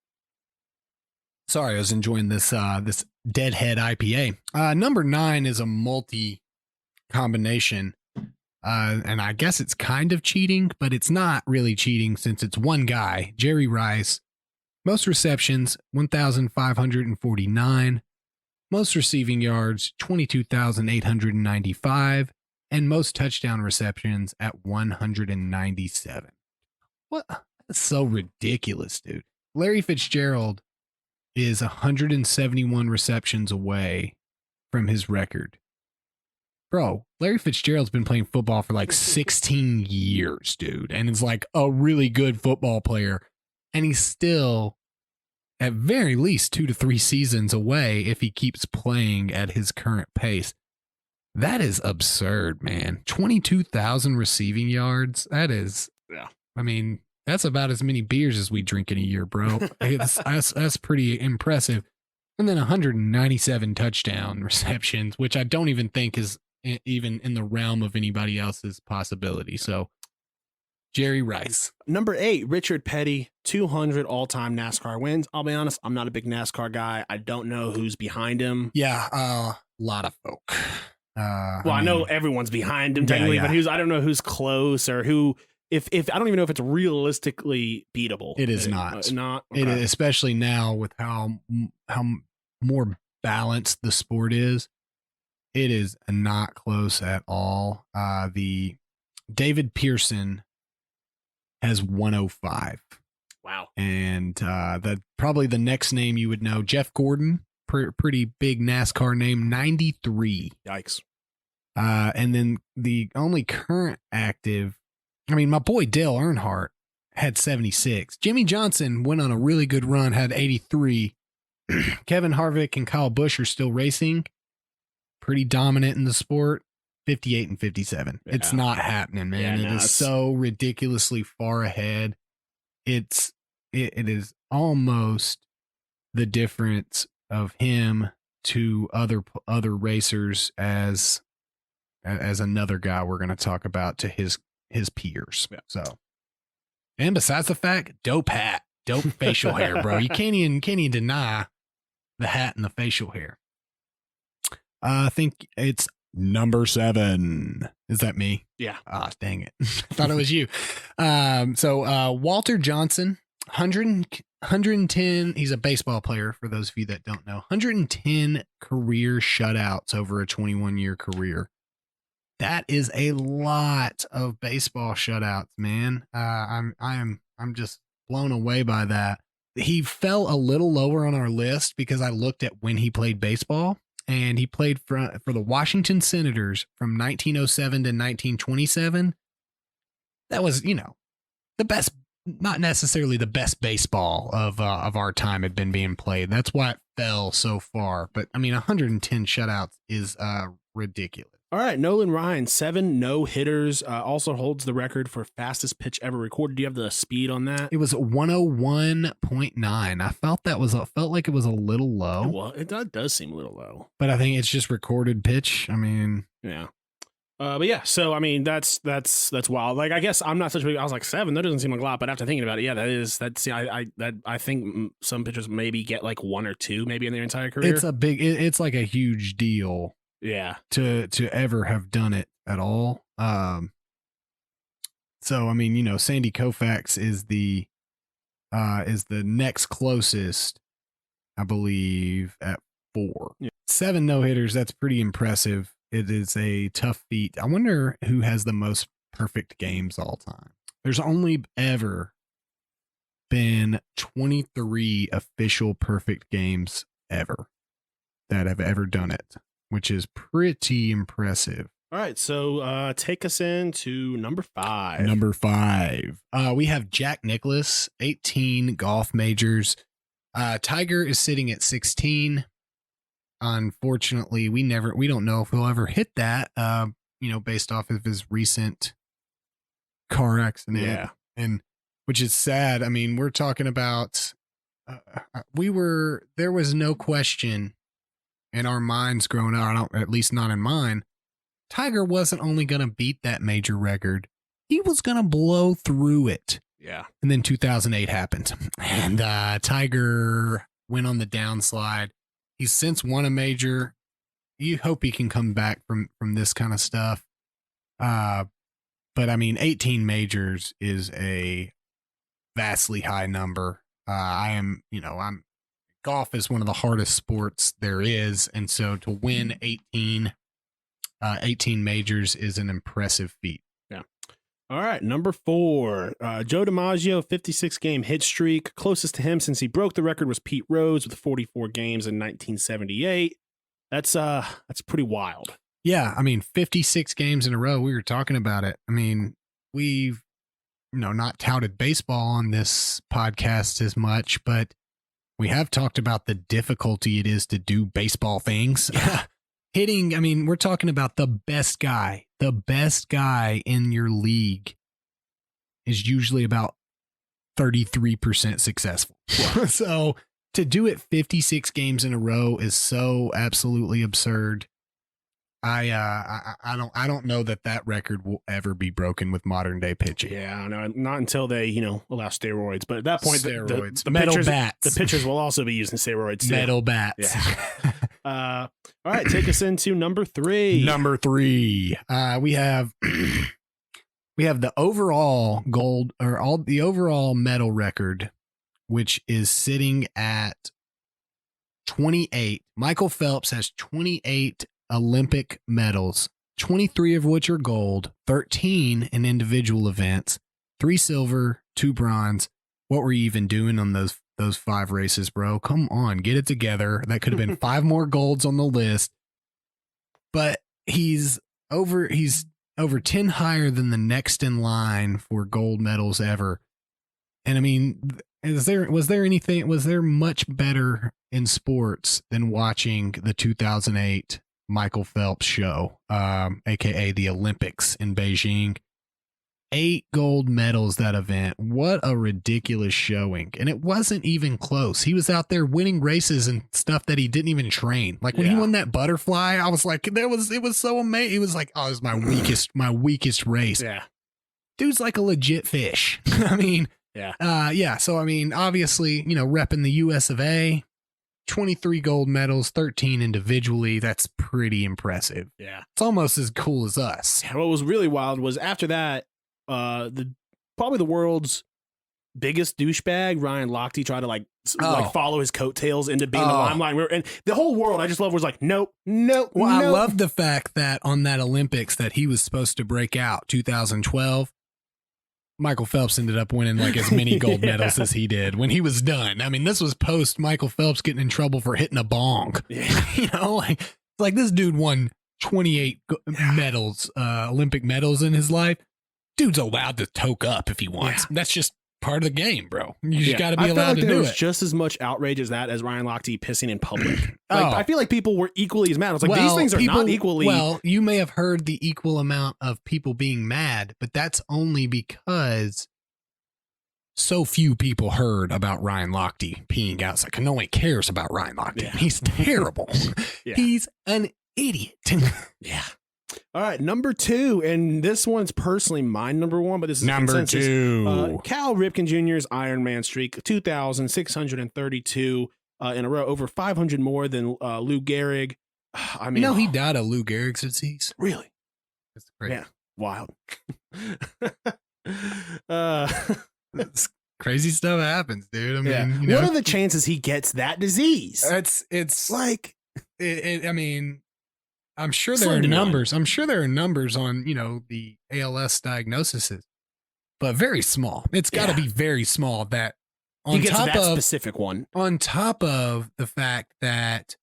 Speaker 4: Sorry, I was enjoying this this Deadhead IPA. Number 9 is a multi combination. And I guess it's kind of cheating, but it's not really cheating since it's one guy, Jerry Rice. Most receptions, 1,549. Most receiving yards, 22,895. And most touchdown receptions at 197. What? That's so ridiculous, dude. Larry Fitzgerald is 171 receptions away from his record. Bro, Larry Fitzgerald's been playing football for like 16 years, dude, and is like a really good football player. And he's still, at very least, 2 to 3 seasons away if he keeps playing at his current pace. That is absurd, man. 22,000 receiving yards. That is,
Speaker 3: yeah.
Speaker 4: I mean, that's about as many beers as we drink in a year, bro. That's pretty impressive. And then 197 touchdown receptions, which I don't even think is even in the realm of anybody else's possibility. So, Jerry Rice.
Speaker 3: Number 8, Richard Petty, 200 all-time NASCAR wins. I'll be honest, I'm not a big NASCAR guy. I don't know who's behind him.
Speaker 4: Yeah, a lot of folk.
Speaker 3: I know everyone's behind him technically, but I don't know who's close or who. If I don't even know if it's realistically beatable.
Speaker 4: It is not.
Speaker 3: Not
Speaker 4: okay. It is, especially now with how more balanced the sport is. It is not close at all. The David Pearson has 105.
Speaker 3: Wow. And
Speaker 4: probably the next name you would know, Jeff Gordon, pretty big NASCAR name, 93.
Speaker 3: Yikes.
Speaker 4: And then the only current active, I mean, my boy Dale Earnhardt had 76. Jimmy Johnson went on a really good run, had 83. Kevin Harvick and Kyle Busch are still racing. Pretty dominant in the sport. 58 and 57. Yeah. It's not happening, man. It is so ridiculously far ahead. It is almost the difference of him to other racers as another guy we're going to talk about to his peers. Yeah. So, and besides the fact, dope hat, dope facial hair, bro. You can't even deny the hat and the facial hair. I think it's number 7. Is that me?
Speaker 3: Yeah.
Speaker 4: Ah, dang it. I thought it was you. So Walter Johnson, 110. He's a baseball player, for those of you that don't know. 110 career shutouts over a 21-year career. That is a lot of baseball shutouts, man. I'm just blown away by that. He fell a little lower on our list because I looked at when he played baseball. And he played for the Washington Senators from 1907 to 1927. That was, the best, not necessarily the best baseball of our time had been being played. That's why it fell so far. But I mean, 110 shutouts is ridiculous.
Speaker 3: All right, Nolan Ryan, 7 no-hitters, also holds the record for fastest pitch ever recorded. Do you have the speed on that?
Speaker 4: It was 101.9. I felt like it was a little low.
Speaker 3: Well, it does seem a little low.
Speaker 4: But I think it's just recorded pitch. I mean,
Speaker 3: yeah. But yeah, so I mean, that's wild. Like, I guess I'm not such a big. I was like 7. That doesn't seem like a lot, but after thinking about it, yeah, I think some pitchers maybe get like 1 or 2 maybe in their entire career.
Speaker 4: It's like a huge deal.
Speaker 3: Yeah.
Speaker 4: To ever have done it at all. So I mean, Sandy Koufax is the next closest, I believe, at 4. Yeah. 7 no-hitters, that's pretty impressive. It is a tough feat. I wonder who has the most perfect games all time. There's only ever been 23 official perfect games ever that have ever done it, which is pretty impressive.
Speaker 3: All right, so take us into number 5.
Speaker 4: Number 5. We have Jack Nicklaus, 18 golf majors. Tiger is sitting at 16. Unfortunately, we don't know if he'll ever hit that, based off of his recent car accident.
Speaker 3: Yeah.
Speaker 4: And which is sad. I mean, we're talking about, there was no question in our minds growing up, at least not in mine. Tiger wasn't only going to beat that major record, he was going to blow through it.
Speaker 3: Yeah.
Speaker 4: And then 2008 happened, and Tiger went on the downslide. He's since won a major. You hope he can come back from this kind of stuff. But I mean, 18 majors is a vastly high number. Golf is one of the hardest sports there is. And so to win 18 majors is an impressive feat.
Speaker 3: Yeah. All right. Number 4, Joe DiMaggio, 56-game hit streak. Closest to him since he broke the record was Pete Rose with 44 games in 1978. That's pretty wild.
Speaker 4: Yeah. I mean, 56 games in a row. We were talking about it. I mean, we've, not touted baseball on this podcast as much, but we have talked about the difficulty it is to do baseball things.
Speaker 3: Yeah.
Speaker 4: Hitting, I mean, we're talking about the best guy in your league is usually about 33% successful. So to do it 56 games in a row is so absolutely absurd. I don't know that record will ever be broken with modern day pitching.
Speaker 3: Yeah, no, not until they, allow steroids. But at that point, the
Speaker 4: metal
Speaker 3: pitchers,
Speaker 4: bats.
Speaker 3: The pitchers will also be using steroids too.
Speaker 4: Metal bats.
Speaker 3: Yeah. All right, take us into number 3.
Speaker 4: Number 3, we have the overall gold or the overall medal record, which is sitting at 28. Michael Phelps has 28 Olympic medals, 23 of which are gold, 13 in individual events, 3 silver, 2 bronze. What were you even doing on those 5 races, bro? Come on, get it together. That could have been 5 more golds on the list. But he's over 10 higher than the next in line for gold medals ever. And I mean, was there much better in sports than watching the 2008 Michael Phelps show, aka the Olympics in Beijing? 8 gold medals that event. What a ridiculous showing. And it wasn't even close. He was out there winning races and stuff that he didn't even train. Like when he won that butterfly, I was like, it was so amazing. It was like, oh, it was my weakest race.
Speaker 3: Yeah.
Speaker 4: Dude's like a legit fish. I mean, yeah. So, I mean, obviously, repping the US of A, 23 gold medals, 13 individually. That's pretty impressive.
Speaker 3: Yeah.
Speaker 4: It's almost as cool as us.
Speaker 3: Yeah, what was really wild was after that, probably the world's biggest douchebag, Ryan Lochte, tried to follow his coattails into being the limelight. And the whole world, I just love, was like, nope.
Speaker 4: Well, I love the fact that on that Olympics that he was supposed to break out 2012, Michael Phelps ended up winning like as many gold medals as he did when he was done. I mean, this was post Michael Phelps getting in trouble for hitting a bong.
Speaker 3: Yeah.
Speaker 4: like this dude won 28 medals, Olympic medals in his life. Dude's allowed to toke up if he wants. Yeah. That's just part of the game, bro. You just got to be allowed to do it. There was
Speaker 3: just as much outrage as that as Ryan Lochte pissing in public. I feel like people were equally as mad. I was like, these things are not equally.
Speaker 4: Well, you may have heard the equal amount of people being mad, but that's only because so few people heard about Ryan Lochte peeing outside. No one cares about Ryan Lochte. Yeah. He's terrible. Yeah. He's an idiot.
Speaker 3: Yeah. All right, number 2, and this one's personally my number 1, but this is
Speaker 4: number 2.
Speaker 3: Cal Ripken Jr.'s Ironman streak, 2,632 in a row, over 500 more than Lou Gehrig. I mean,
Speaker 4: he died of Lou Gehrig's disease.
Speaker 3: Really?
Speaker 4: That's crazy.
Speaker 3: Yeah, wild.
Speaker 4: Crazy stuff happens, dude. I mean,
Speaker 3: what are the chances he gets that disease?
Speaker 4: It's like, I mean. I'm sure there are numbers. I'm sure there are numbers on, the ALS diagnoses, but very small. It's got to be very small. That
Speaker 3: on top of that specific one,
Speaker 4: on top of the fact that,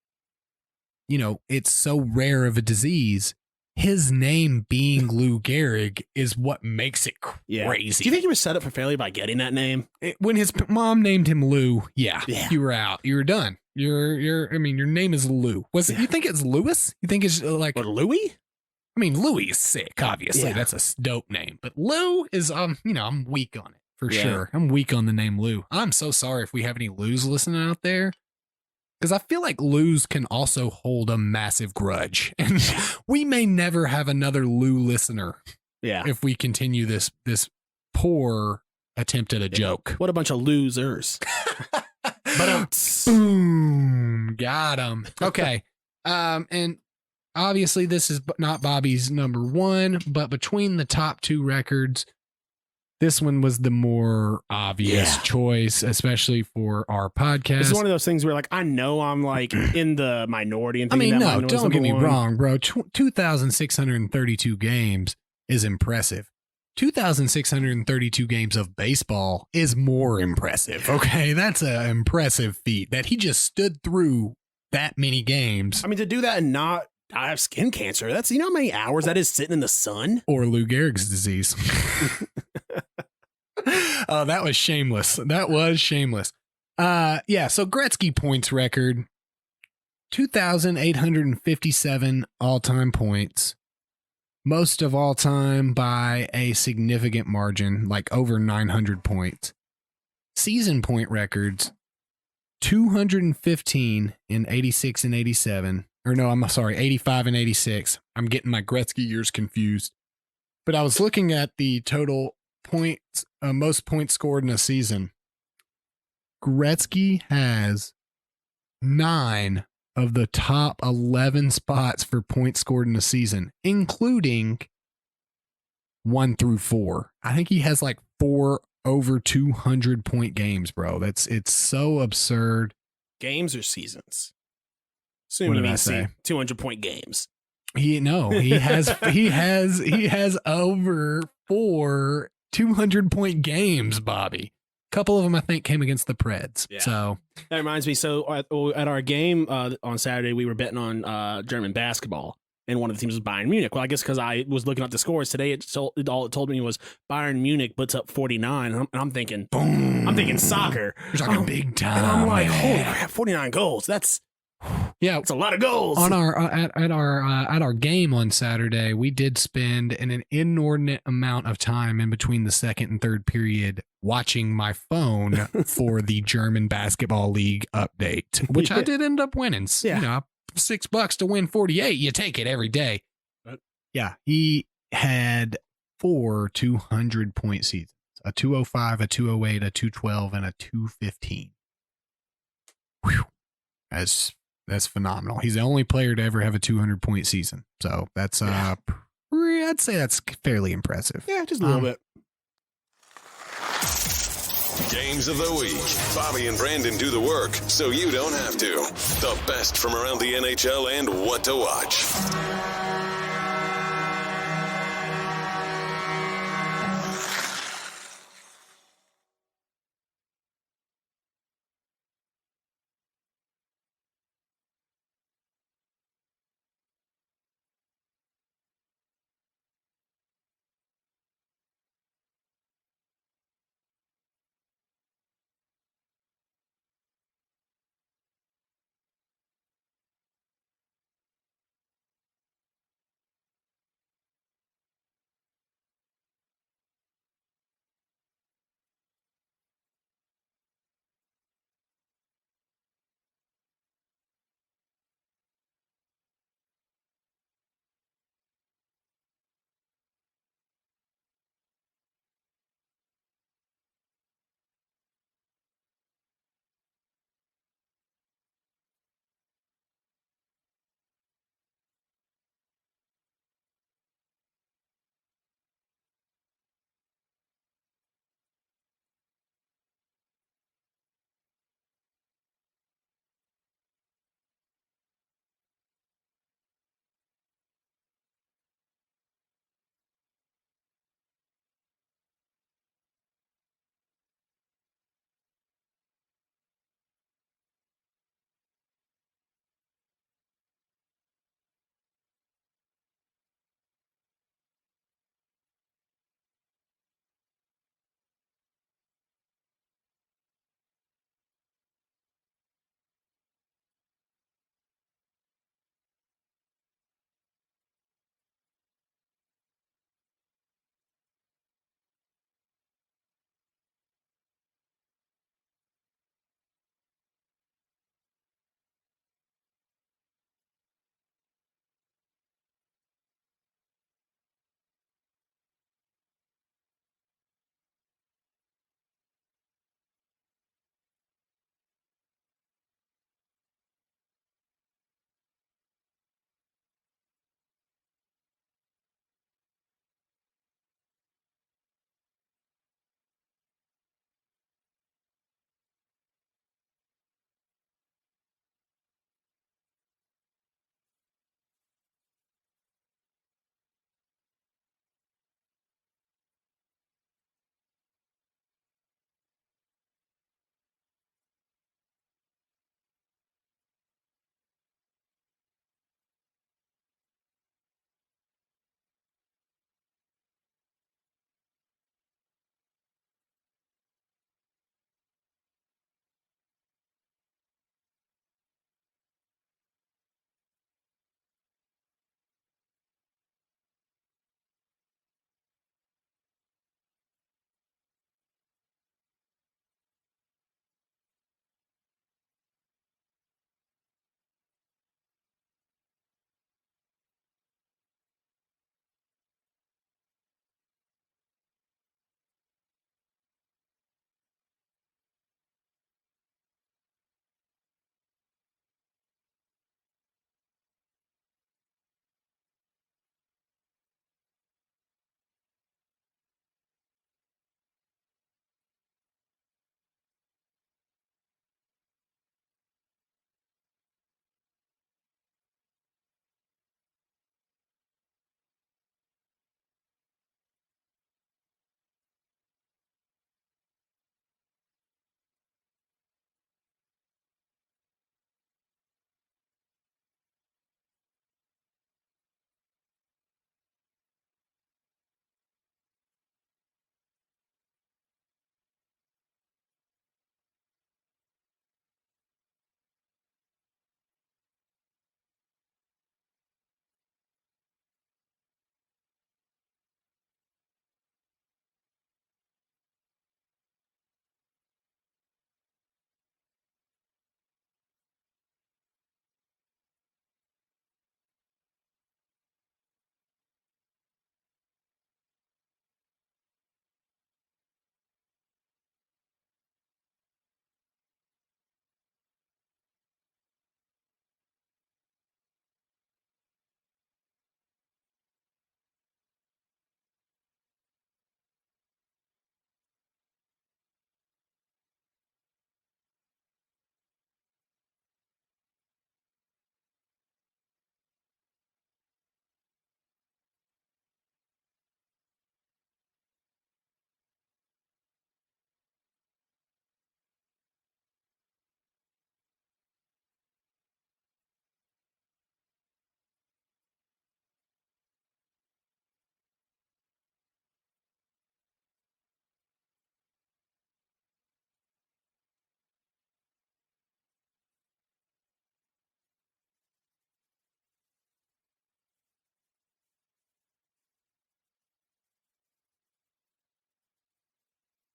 Speaker 4: it's so rare of a disease, his name being Lou Gehrig is what makes it crazy.
Speaker 3: Yeah. Do you think he was set up for failure by getting that name?
Speaker 4: When his mom named him Lou, you were out. You were done. Your name is Lou. You think it's Louis? You think it's like
Speaker 3: or Louis?
Speaker 4: mean, Louis is sick, obviously.
Speaker 3: Yeah.
Speaker 4: That's a dope name. But Lou is, I'm weak on it for
Speaker 3: Yeah.
Speaker 4: sure. I'm weak on the name Lou. I'm so sorry if we have any Lou's listening out there. Because I feel like Lou's can also hold a massive grudge. And we may never have another Lou listener
Speaker 3: Yeah.
Speaker 4: if we continue this poor attempt at a joke.
Speaker 3: What a bunch of losers. But
Speaker 4: Boom. Got him. Okay. And obviously this is not Bobby's number one, but between the top two records, this one was the more obvious choice, especially for our podcast.
Speaker 3: It's one of those things where, like, I know I'm like in the minority. And thinking that
Speaker 4: don't get me wrong, bro. 2,632 games is impressive. 2,632 games of baseball is more impressive. Okay, that's an impressive feat that he just stood through that many games.
Speaker 3: I mean, to do that and not die of skin cancer, that's, you know how many hours that is sitting in the sun?
Speaker 4: Or Lou Gehrig's disease. Oh, that was shameless. That was shameless. Yeah, so Gretzky points record, 2,857 all-time points. Most of all time by a significant margin, like over 900 points. Season point records, 215 in 86 and 87. Or no, I'm sorry, 85 and 86. I'm getting my Gretzky years confused. But I was looking at the total points, most points scored in a season. Gretzky has 9 of the top 11 spots for points scored in a season, including 1 through 4. I think he has like 4 over 200 point games, bro. It's so absurd.
Speaker 3: Games or seasons?
Speaker 4: What
Speaker 3: Assume
Speaker 4: did
Speaker 3: you
Speaker 4: I
Speaker 3: mean
Speaker 4: say?
Speaker 3: 200 point games.
Speaker 4: He has over 4 200 point games, Bobby. A couple of them, I think, came against the Preds.
Speaker 3: Yeah.
Speaker 4: So
Speaker 3: That reminds me. So at our game on Saturday, we were betting on German basketball, and one of the teams was Bayern Munich. Well, I guess because I was looking up the scores today, all it told me was Bayern Munich puts up 49, and I'm thinking, boom! I'm thinking soccer.
Speaker 4: you're talking big time.
Speaker 3: And I'm like,
Speaker 4: man.
Speaker 3: holy crap, 49 goals. That's a lot of goals.
Speaker 4: On our at our game on Saturday, we did spend an inordinate amount of time in between the second and third period watching my phone for the German Basketball League update, which I did end up winning.
Speaker 3: Yeah.
Speaker 4: You know, $6 to win 48. You take it every day. Yeah, he had 4 200 point seasons: a 205, a 208, a 212, and a 215. Whew. That's phenomenal. He's the only player to ever have a 200 point season. So that's I'd say that's fairly impressive.
Speaker 3: Yeah, just a little bit.
Speaker 2: Games of the week. Bobby and Brandon do the work, so you don't have to. The best from around the NHL and what to watch.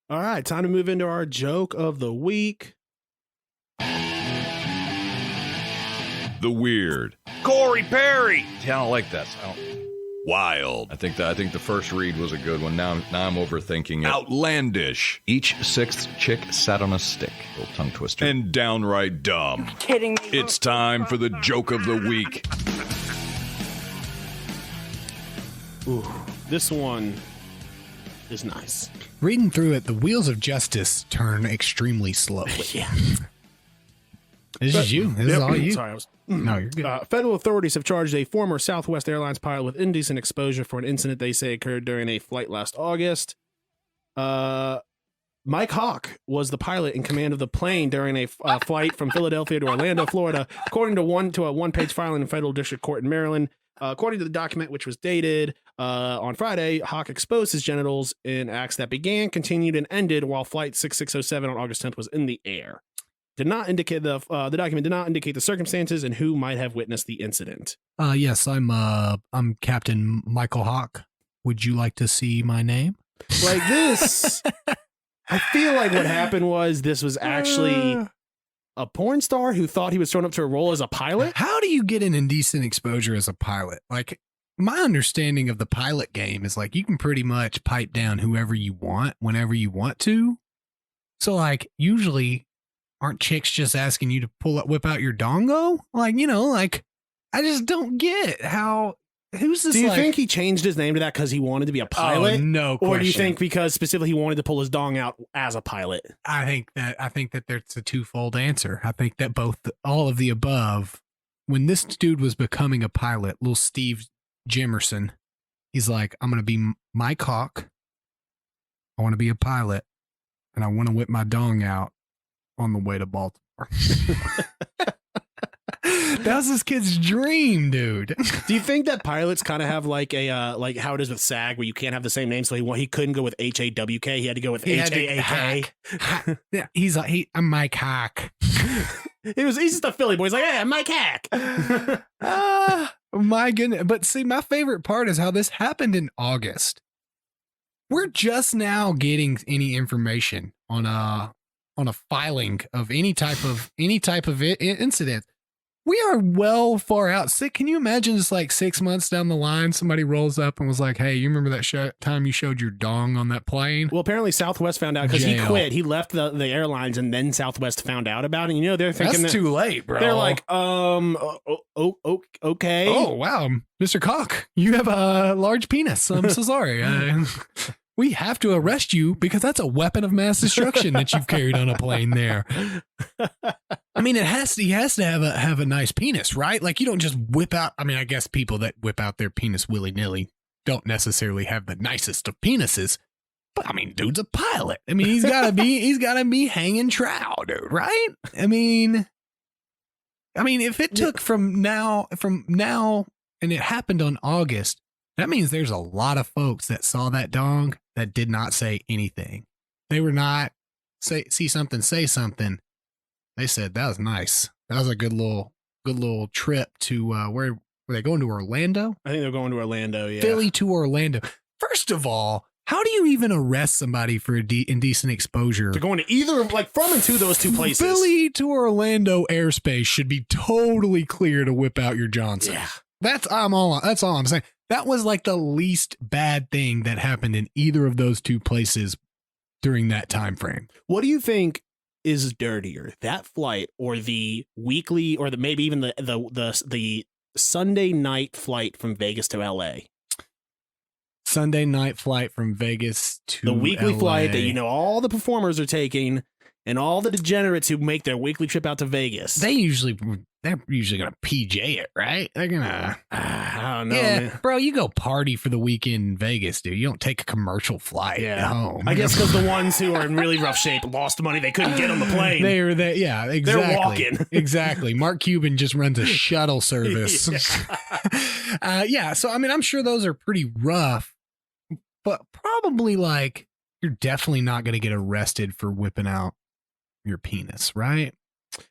Speaker 3: All right, time to move into our joke of the week.
Speaker 5: The weird. Corey Perry. Yeah, I don't like that. Wild. I think the first read was a good one. Now I'm overthinking it. Outlandish.
Speaker 6: Each sixth chick sat on a stick. Little tongue twister.
Speaker 5: And downright dumb.
Speaker 7: Kidding me.
Speaker 5: It's time for the joke of the week.
Speaker 3: Ooh, this one is nice.
Speaker 4: Reading through it, the wheels of justice turn extremely slowly.
Speaker 3: Yeah.
Speaker 4: This is you. This is all you.
Speaker 3: Sorry,
Speaker 4: No, you're good.
Speaker 3: Federal authorities have charged a former Southwest Airlines pilot with indecent exposure for an incident they say occurred during a flight last August. Mike Hawk was the pilot in command of the plane during a flight from Philadelphia to Orlando, Florida, according to a one-page filing in federal district court in Maryland. According to the document, which was dated on Friday, Hawk exposed his genitals in acts that began, continued, and ended while Flight 6607 on August 10th was in the air. Did not indicate the document did not indicate the circumstances and who might have witnessed the incident.
Speaker 4: Yes, I'm Captain Michael Hawk. Would you like to see my name?
Speaker 3: Like this, I feel like what happened was this was actually a porn star who thought he was thrown up to a role as a pilot.
Speaker 4: How do you get an indecent exposure as a pilot? Like, my understanding of the pilot game is like you can pretty much pipe down whoever you want whenever you want to. So like usually aren't chicks just asking you to whip out your dongo? Like, like I just don't get how. Who's this?
Speaker 3: Do you think he changed his name to that because he wanted to be a pilot?
Speaker 4: Oh, no question.
Speaker 3: Or do you think because specifically he wanted to pull his dong out as a pilot?
Speaker 4: I think that there's a twofold answer. I think that all of the above. When this dude was becoming a pilot, little Steve Jimerson, he's like, I'm going to be Mike Hawk. I want to be a pilot, and I want to whip my dong out on the way to Baltimore. That was this kid's dream, dude.
Speaker 3: Do you think that pilots kind of have like a like how it is with SAG, where you can't have the same name, so he couldn't go with HAWK, he had to go with HAAK?
Speaker 4: Yeah, I'm Mike Hawk.
Speaker 3: He's just a Philly boy. He's like, hey, I'm Mike Hack.
Speaker 4: My goodness. But see, my favorite part is how this happened in August. We're just now getting any information on a filing of any type of incident. We are well far out. Can you imagine just like 6 months down the line, somebody rolls up and was like, hey, you remember that time you showed your dong on that plane?
Speaker 3: Well, apparently Southwest found out because he quit. He left the airlines, and then Southwest found out about it. And, they're thinking
Speaker 4: that's too late, bro.
Speaker 3: They're like, okay.
Speaker 4: Oh, wow. Mr. Cock, you have a large penis. I'm so sorry. We have to arrest you because that's a weapon of mass destruction that you've carried on a plane there. I mean, he has to have a nice penis, right? Like you don't just whip out. I mean, I guess people that whip out their penis willy-nilly don't necessarily have the nicest of penises. But I mean, dude's a pilot. I mean, he's gotta be hanging trow, dude, right? I mean, if it took from now and it happened on August, that means there's a lot of folks that saw that dong that did not say anything. They were not see something, say something. They said that was nice. That was a good little trip to where were they going, to Orlando?
Speaker 3: I think they're going to Orlando. Yeah,
Speaker 4: Philly to Orlando. First of all, how do you even arrest somebody for indecent exposure?
Speaker 3: They're going to either from and to those two places.
Speaker 4: Philly to Orlando airspace should be totally clear to whip out your Johnson.
Speaker 3: Yeah,
Speaker 4: that's all I'm saying. That was like the least bad thing that happened in either of those two places during that time frame.
Speaker 3: What do you think is dirtier, that flight or the weekly, or maybe even the Sunday night flight from Vegas to LA?
Speaker 4: Sunday night flight from Vegas to
Speaker 3: the weekly
Speaker 4: LA.
Speaker 3: flight that all the performers are taking, and all the degenerates who make their weekly trip out to Vegas.
Speaker 4: They're usually gonna PJ it, right? They're gonna.
Speaker 3: I don't know,
Speaker 4: yeah,
Speaker 3: man.
Speaker 4: Bro, you go party for the weekend in Vegas, dude. You don't take a commercial flight home.
Speaker 3: I guess because the ones wwho are in really rough shape lost money, they couldn't get on the plane.
Speaker 4: Yeah, exactly.
Speaker 3: They're walking.
Speaker 4: Exactly. Mark Cuban just runs a shuttle service. Yeah. So I mean, I'm sure those are pretty rough, but probably like you're definitely not gonna get arrested for whipping out your penis, right?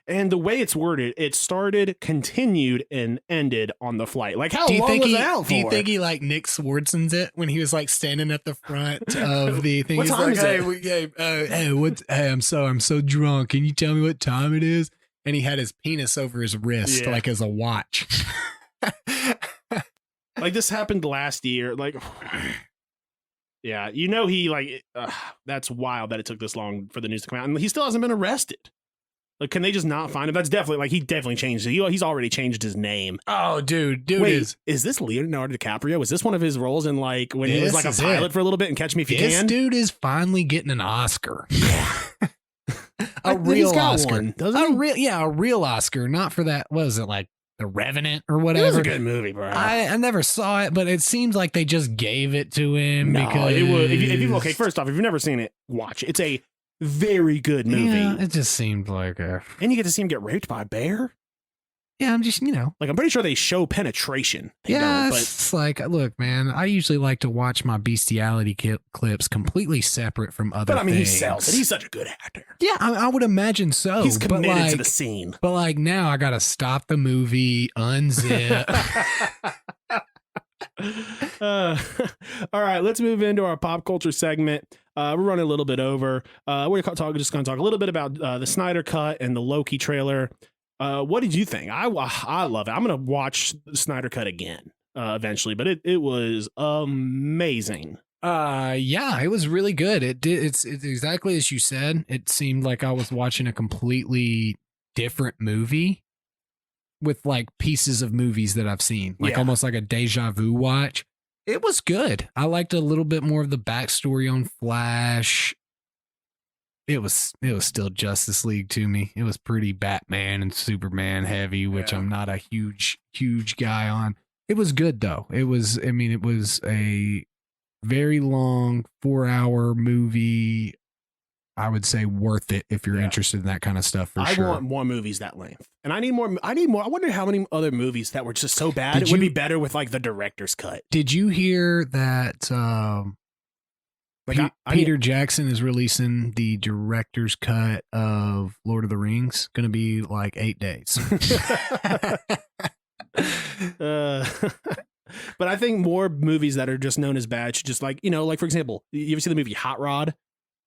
Speaker 3: And the way it's worded, it started, continued, and ended on the flight. Like, how
Speaker 4: Do you
Speaker 3: long
Speaker 4: think
Speaker 3: was
Speaker 4: he?
Speaker 3: it out for?
Speaker 4: Do you think he like Nick Swartzen's it when he was like standing at the front of the thing?
Speaker 3: What
Speaker 4: He's
Speaker 3: time
Speaker 4: like,
Speaker 3: is it?
Speaker 4: Hey, I'm so drunk. Can you tell me what time it is? And he had his penis over his wrist,
Speaker 3: Yeah.
Speaker 4: like as a watch.
Speaker 3: Like, this happened last year. Like, yeah, you know, that's wild that it took this long for the news to come out. And he still hasn't been arrested. Like, can they just not find him? That's definitely, like, he definitely changed it. He's already changed his name.
Speaker 4: Oh, dude
Speaker 3: Wait, is this Leonardo DiCaprio? Was this one of his roles in, like, when he was like a
Speaker 4: This is
Speaker 3: pilot
Speaker 4: it.
Speaker 3: for a little bit and Catch Me If You
Speaker 4: This
Speaker 3: Can?
Speaker 4: dude is finally getting an Oscar.
Speaker 3: I
Speaker 4: A
Speaker 3: think
Speaker 4: real
Speaker 3: he's got
Speaker 4: Oscar.
Speaker 3: one, doesn't he?
Speaker 4: A real Oscar, not for that. What was it, like The Revenant or
Speaker 3: It
Speaker 4: whatever?
Speaker 3: was a good movie, bro.
Speaker 4: I never saw it, but it seems like they just gave it to him
Speaker 3: No,
Speaker 4: because
Speaker 3: it would. Okay, first off, if you've never seen it, watch it. It's a very good movie.
Speaker 4: Yeah, it just seemed like a.
Speaker 3: And you get to see him get raped by a bear.
Speaker 4: Yeah, I'm just
Speaker 3: Like, I'm pretty sure they show penetration. They
Speaker 4: yeah,
Speaker 3: don't,
Speaker 4: it's like, look, man, I usually like to watch my bestiality clips completely separate from other.
Speaker 3: but I mean, he
Speaker 4: things.
Speaker 3: sells it. He's such a good actor.
Speaker 4: Yeah, I would imagine so.
Speaker 3: He's
Speaker 4: but
Speaker 3: committed
Speaker 4: like,
Speaker 3: to the scene.
Speaker 4: But like now, I gotta stop the movie, unzip.
Speaker 3: All right, let's move into our pop culture segment. We're running a little bit over. We're just going to talk a little bit about the Snyder Cut and the Loki trailer. What did you think? I love it. I'm going to watch the Snyder Cut again eventually, but it was amazing.
Speaker 4: Yeah, it was really good. It's exactly as you said. It seemed like I was watching a completely different movie with like pieces of movies that I've seen, like
Speaker 3: Yeah.
Speaker 4: almost like a deja vu watch. It was good. I liked a little bit more of the backstory on Flash. It was still Justice League to me. It was pretty Batman and Superman heavy, which
Speaker 3: Yeah.
Speaker 4: I'm not a huge guy on. It was good though. It was a very long 4-hour movie. I would say worth it if you're
Speaker 3: Yeah.
Speaker 4: interested in that kind of stuff for
Speaker 3: I
Speaker 4: sure.
Speaker 3: want more movies that length. And I need more. I wonder how many other movies that were just so bad.
Speaker 4: Did
Speaker 3: It would
Speaker 4: you-
Speaker 3: be better with like the director's cut.
Speaker 4: Did you hear that
Speaker 3: Like
Speaker 4: Peter Jackson is releasing the director's cut of Lord of the Rings? Going to be like 8 days.
Speaker 3: But I think more movies that are just known as bad should just like for example, you ever see the movie Hot Rod?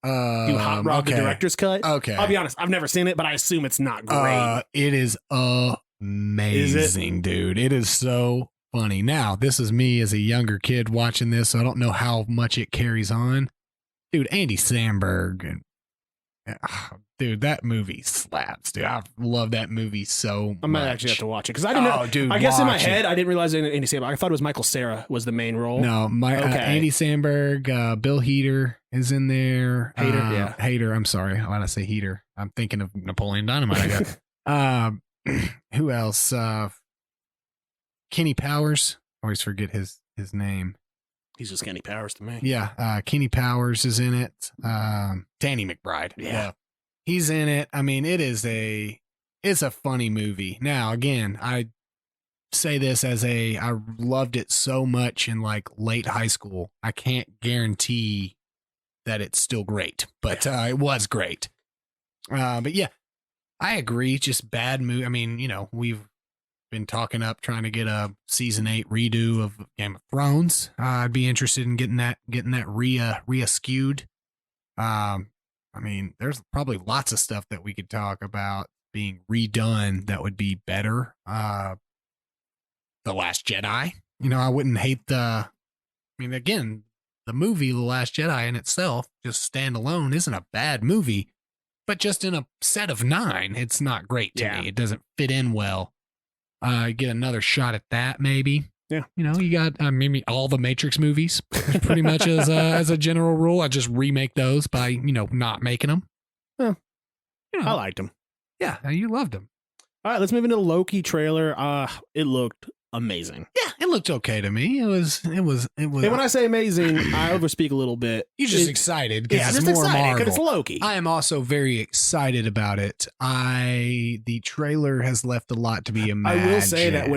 Speaker 3: Do Hot Rod the director's cut?
Speaker 4: Okay.
Speaker 3: I'll be honest, I've never seen it, but I assume it's not great.
Speaker 4: It is amazing, dude. It is so funny. Now, this is me as a younger kid watching this, so I don't know how much it carries on. Dude, Andy Samberg and dude, that movie slaps, dude. I love that movie so much.
Speaker 3: I might actually have to watch it because I didn't know.
Speaker 4: dude,
Speaker 3: I guess in my
Speaker 4: watch
Speaker 3: head,
Speaker 4: it.
Speaker 3: I didn't realize Andy Samberg. I thought it was Michael Cera was the main role.
Speaker 4: No,
Speaker 3: Okay.
Speaker 4: Andy Samberg, Bill Hader is in there.
Speaker 3: Hader, yeah.
Speaker 4: Hader. I'm sorry. Why did I say Heater? I'm thinking of Napoleon Dynamite. I guess. Who else? Kenny Powers. Always forget his name.
Speaker 3: He's just Kenny Powers to me.
Speaker 4: Yeah, Kenny Powers is in it. Danny McBride.
Speaker 3: Yeah.
Speaker 4: He's in it. I mean, it's a funny movie. Now, again, I say this I loved it so much in like late high school. I can't guarantee that it's still great, but it was great. But yeah, I agree. Just bad movie. I mean, we've been talking up trying to get a season 8 redo of Game of Thrones. I'd be interested in getting that re-skewed. I mean, there's probably lots of stuff that we could talk about being redone that would be better. The Last Jedi. I wouldn't hate again, the movie The Last Jedi in itself, just standalone, isn't a bad movie, but just in a set of 9, it's not great to me. It doesn't fit in well. Get another shot at that, maybe.
Speaker 3: Yeah.
Speaker 4: You got maybe all the Matrix movies, pretty much as a general rule. I just remake those by, not making them.
Speaker 3: Yeah. I liked him.
Speaker 4: Yeah, you loved them.
Speaker 3: All right, let's move into the Loki trailer. It looked amazing.
Speaker 4: Yeah, it looked okay to me. It was.
Speaker 3: And when I say amazing, I overspeak a little bit.
Speaker 4: You're just excited
Speaker 3: Yeah,
Speaker 4: because
Speaker 3: just
Speaker 4: it's more
Speaker 3: excited
Speaker 4: Marvel.
Speaker 3: because it's Loki.
Speaker 4: I am also very excited about it. The trailer has left a lot to be imagined.
Speaker 3: I will say that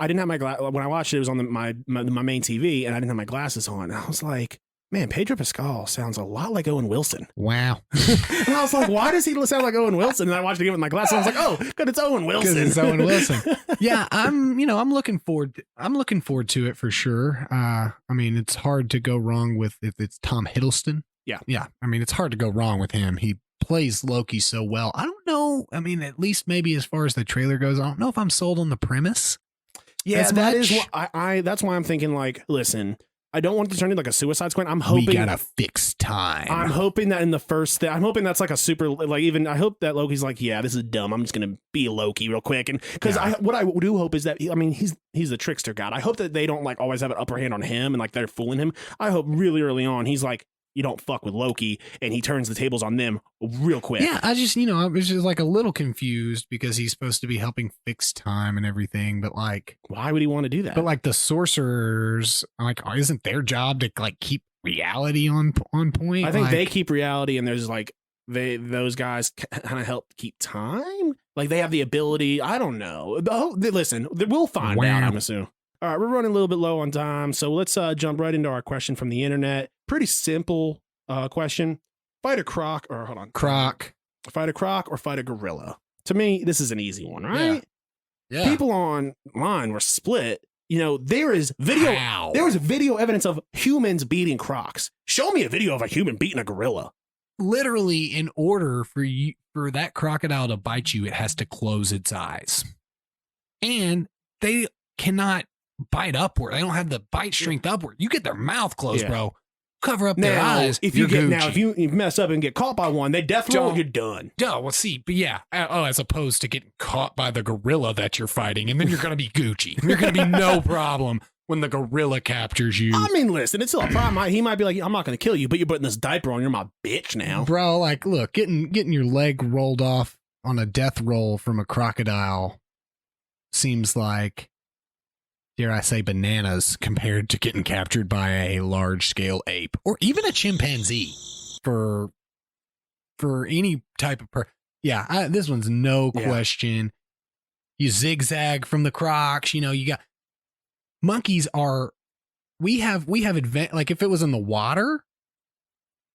Speaker 3: I didn't have my when I watched it, it was on my main TV, and I didn't have my glasses on. I was like, Man, Pedro Pascal sounds a lot like Owen Wilson.
Speaker 4: Wow.
Speaker 3: And I was like, why does he sound like Owen Wilson? And I watched it with my glasses. And I was like, oh, good, it's Owen Wilson.
Speaker 4: Because it's Owen Wilson. Yeah, I'm looking forward to it for sure. I mean, it's hard to go wrong with if it's Tom Hiddleston.
Speaker 3: Yeah.
Speaker 4: Yeah. I mean, it's hard to go wrong with him. He plays Loki so well. I don't know. I mean, at least maybe as far as the trailer goes, I don't know if I'm sold on the premise.
Speaker 3: Yeah, that's why I'm thinking, like, listen, I don't want it to turn into like a Suicide Squad. I'm hoping
Speaker 4: we gotta fix time.
Speaker 3: I'm hoping that in the first I'm hoping that's like a super, like, even I hope that Loki's like, yeah, this is dumb. I'm just gonna be Loki real quick. And because what I do hope is that he's the trickster god. I hope that they don't like always have an upper hand on him and like they're fooling him. I hope really early on he's like, you don't fuck with Loki, and he turns the tables on them real quick.
Speaker 4: Yeah, I was just like a little confused because he's supposed to be helping fix time and everything, but like,
Speaker 3: why would he want to do that?
Speaker 4: But like the sorcerers, like, isn't their job to like keep reality on point?
Speaker 3: I think
Speaker 4: like,
Speaker 3: they keep reality, and there's like those guys kind of help keep time. Like they have the ability. I don't know. Listen, we'll find out. I'm assuming. All right, we're running a little bit low on time, so let's jump right into our question from the internet. Pretty simple question. Fight a croc, or hold on.
Speaker 4: Croc.
Speaker 3: Fight a croc or fight a gorilla? To me, this is an easy one, right?
Speaker 4: Yeah.
Speaker 3: People online were split. You know, there is video.
Speaker 4: Wow.
Speaker 3: There was video evidence of humans beating crocs. Show me a video of a human beating a gorilla.
Speaker 4: Literally, in order for that crocodile to bite you, it has to close its eyes. And they cannot bite upward. They don't have the bite strength upward. You get their mouth closed, bro. Cover up their eyes.
Speaker 3: If you mess up and get caught by one, they definitely you're done.
Speaker 4: Oh, well, see, but yeah. As opposed to getting caught by the gorilla that you're fighting, and then you're gonna be Gucci. You're gonna be no problem when the gorilla captures you.
Speaker 3: I mean, listen, it's still a problem. He might be like, I'm not gonna kill you, but you're putting this diaper on. You're my bitch now,
Speaker 4: bro. Like, look, getting your leg rolled off on a death roll from a crocodile seems like, dare I say, bananas compared to getting captured by a large-scale ape or even a chimpanzee for any type of this one's no question. You zigzag from the crocs, you got monkeys we have like if it was in the water,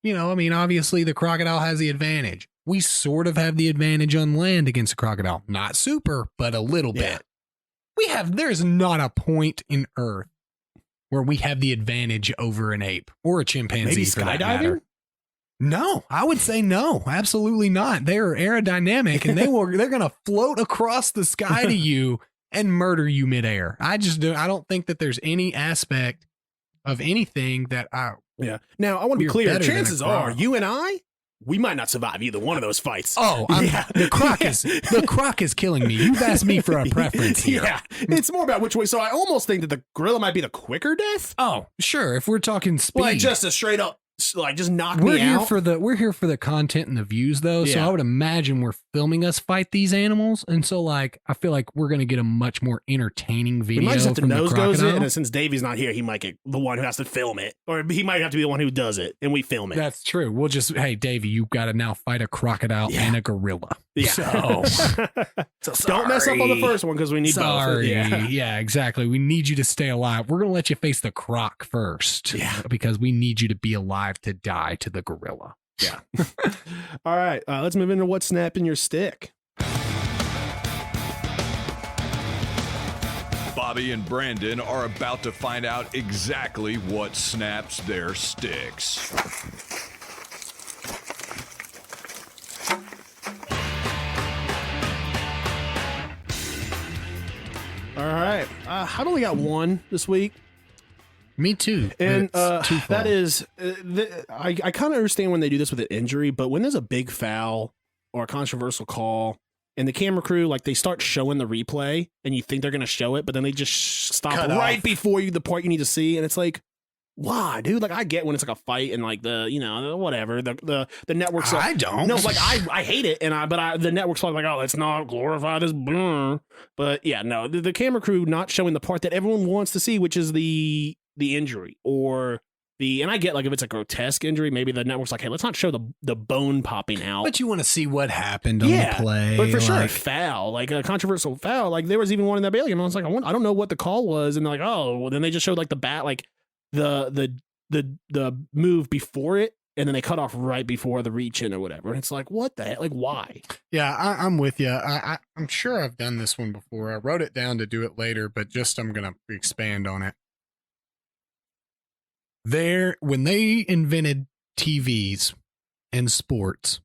Speaker 4: I mean, obviously the crocodile has the advantage. We sort of have the advantage on land against a crocodile. Not super, but a little bit. There's not a point in Earth where we have the advantage over an ape or a chimpanzee.
Speaker 3: Maybe
Speaker 4: for that
Speaker 3: skydiving?
Speaker 4: matter. No, I would say no, absolutely not. They're aerodynamic and they're going to float across the sky to you and murder you midair. I don't think that there's any aspect of anything that
Speaker 3: Now, I want to be clear. Chances are you and I, we might not survive either one of those fights.
Speaker 4: Oh, the croc is killing me. You've asked me for a preference here.
Speaker 3: Yeah, it's more about which way. So I almost think that the gorilla might be the quicker death.
Speaker 4: Oh, sure. If we're talking speed,
Speaker 3: like just a straight up, like just knock me out.
Speaker 4: We're here for the content and the views, though. So I would imagine we're filming us fight these animals, and so like I feel like we're gonna get a much more entertaining video.
Speaker 3: We might just have to
Speaker 4: from
Speaker 3: nose
Speaker 4: the
Speaker 3: goes it,
Speaker 4: crocodile.
Speaker 3: and since Davey's not here, he might get the one who has to film it, or he might have to be the one who does it, and we film it.
Speaker 4: That's true. We'll just, hey, Davey, you got to now fight a crocodile and a gorilla.
Speaker 3: Yeah.
Speaker 4: So
Speaker 3: don't mess up on the first one because we need both.
Speaker 4: Yeah, exactly. We need you to stay alive. We're gonna let you face the croc first.
Speaker 3: Yeah,
Speaker 4: because we need you to be alive to die to the gorilla.
Speaker 3: Yeah. All right. Let's move into what's snapping your stick.
Speaker 5: Bobby and Brandon are about to find out exactly what snaps their sticks.
Speaker 3: All right. I've only got one this week.
Speaker 4: Me too.
Speaker 3: And that is, I kind of understand when they do this with an injury, but when there's a big foul or a controversial call and the camera crew, like they start showing the replay and you think they're going to show it, but then they just stop right before the part you need to see. And it's like, why, dude? Like I get when it's like a fight and like whatever, the network's like,
Speaker 4: I don't.
Speaker 3: No, like I hate it. And the network's like, oh, let's not glorify this. But yeah, no, the camera crew not showing the part that everyone wants to see, which is the injury and I get like if it's a grotesque injury, maybe the network's like, hey, let's not show the bone popping out.
Speaker 4: But you want to see what happened on the play.
Speaker 3: But for sure, a foul, like a controversial foul, like there was even one in that Bailey game. I was like, I don't know what the call was, and they're like, oh, well, then they just showed like the bat, like the the move before it, and then they cut off right before the reach in or whatever. And it's like, what the heck? Like, why?
Speaker 4: Yeah, I'm with you. I'm sure I've done this one before. I wrote it down to do it later, but I'm going to expand on it. When they invented TVs and sports,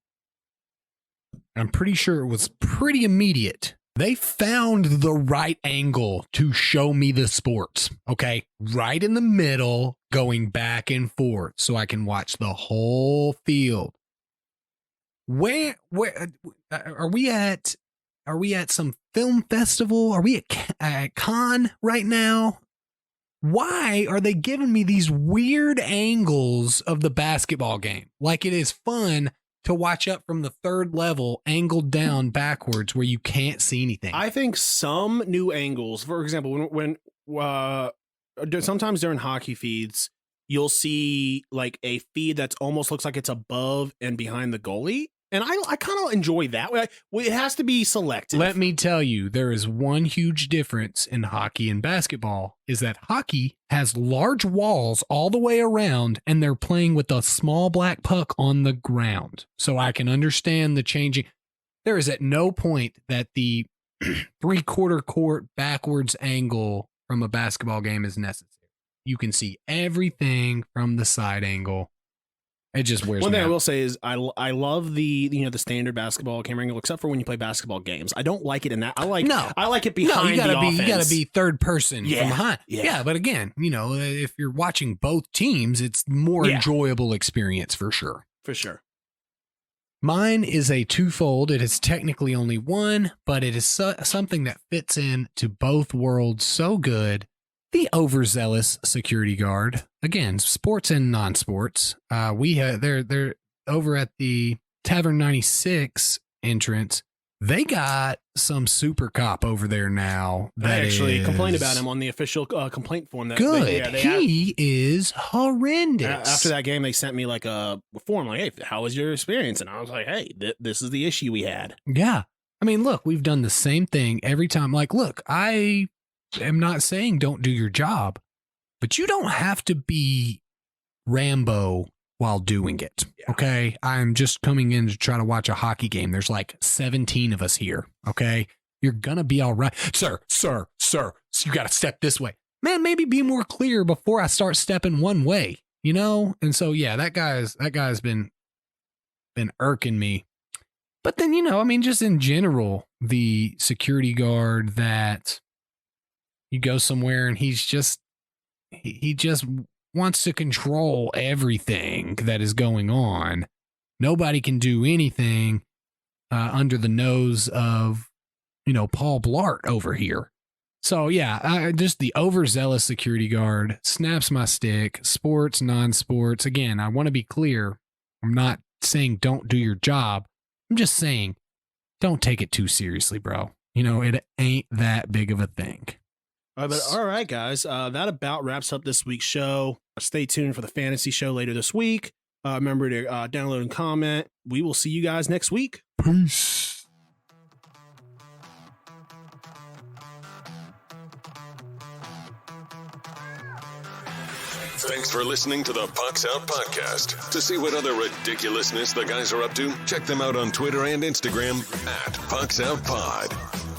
Speaker 4: I'm pretty sure it was pretty immediate. They found the right angle to show me the sports, okay? Right in the middle, going back and forth so I can watch the whole field. Where are we at? Are we at some film festival? Are we at Cannes right now? Why are they giving me these weird angles of the basketball game? Like it is fun to watch up from the third level, angled down backwards where you can't see anything.
Speaker 3: I think some new angles, for example, when sometimes during hockey feeds, you'll see like a feed that's almost looks like it's above and behind the goalie. And I kind of enjoy that. It has to be selective.
Speaker 4: Let me tell you, there is one huge difference in hockey and basketball is that hockey has large walls all the way around and they're playing with a small black puck on the ground. So I can understand the changing. There is at no point that the 3/4 court backwards angle from a basketball game is necessary. You can see everything from the side angle. It just wears.
Speaker 3: One
Speaker 4: me
Speaker 3: thing
Speaker 4: out.
Speaker 3: I will say is I love the standard basketball camera angle, except for when you play basketball games. I don't like it in that. I like it behind
Speaker 4: you gotta
Speaker 3: the offense.
Speaker 4: You gotta be third person
Speaker 3: Yeah,
Speaker 4: from behind.
Speaker 3: yeah.
Speaker 4: Yeah, but again, if you're watching both teams, it's more enjoyable experience for sure.
Speaker 3: For sure.
Speaker 4: Mine is a twofold. It is technically only one, but it is something that fits in to both worlds so good. The overzealous security guard. Again, sports and non-sports. They're over at the Tavern 96 entrance. They got some super cop over there now.
Speaker 3: I actually complained about him on the official complaint form.
Speaker 4: Good. He is horrendous.
Speaker 3: After that game, they sent me like a form like, hey, how was your experience? And I was like, hey, this is the issue we had.
Speaker 4: Yeah. I mean, look, we've done the same thing every time. Like, look, I am not saying don't do your job, but you don't have to be Rambo while doing it. Yeah. Okay. I'm just coming in to try to watch a hockey game. There's like 17 of us here. Okay. You're going to be all right. Sir. You got to step this way, man. Maybe be more clear before I start stepping one way,? And so, yeah, that guy's been irking me. But then, just in general, the security guard that you go somewhere and he just wants to control everything that is going on. Nobody can do anything under the nose of, Paul Blart over here. So yeah, just the overzealous security guard snaps my stick. Sports, non-sports. Again, I want to be clear. I'm not saying don't do your job. I'm just saying don't take it too seriously, bro. It ain't that big of a thing.
Speaker 3: All right, guys. That about wraps up this week's show. Stay tuned for the fantasy show later this week. Remember to download and comment. We will see you guys next week.
Speaker 4: Peace.
Speaker 2: Thanks for listening to the Pucks Out Podcast. To see what other ridiculousness the guys are up to, check them out on Twitter and Instagram @PucksOutPod.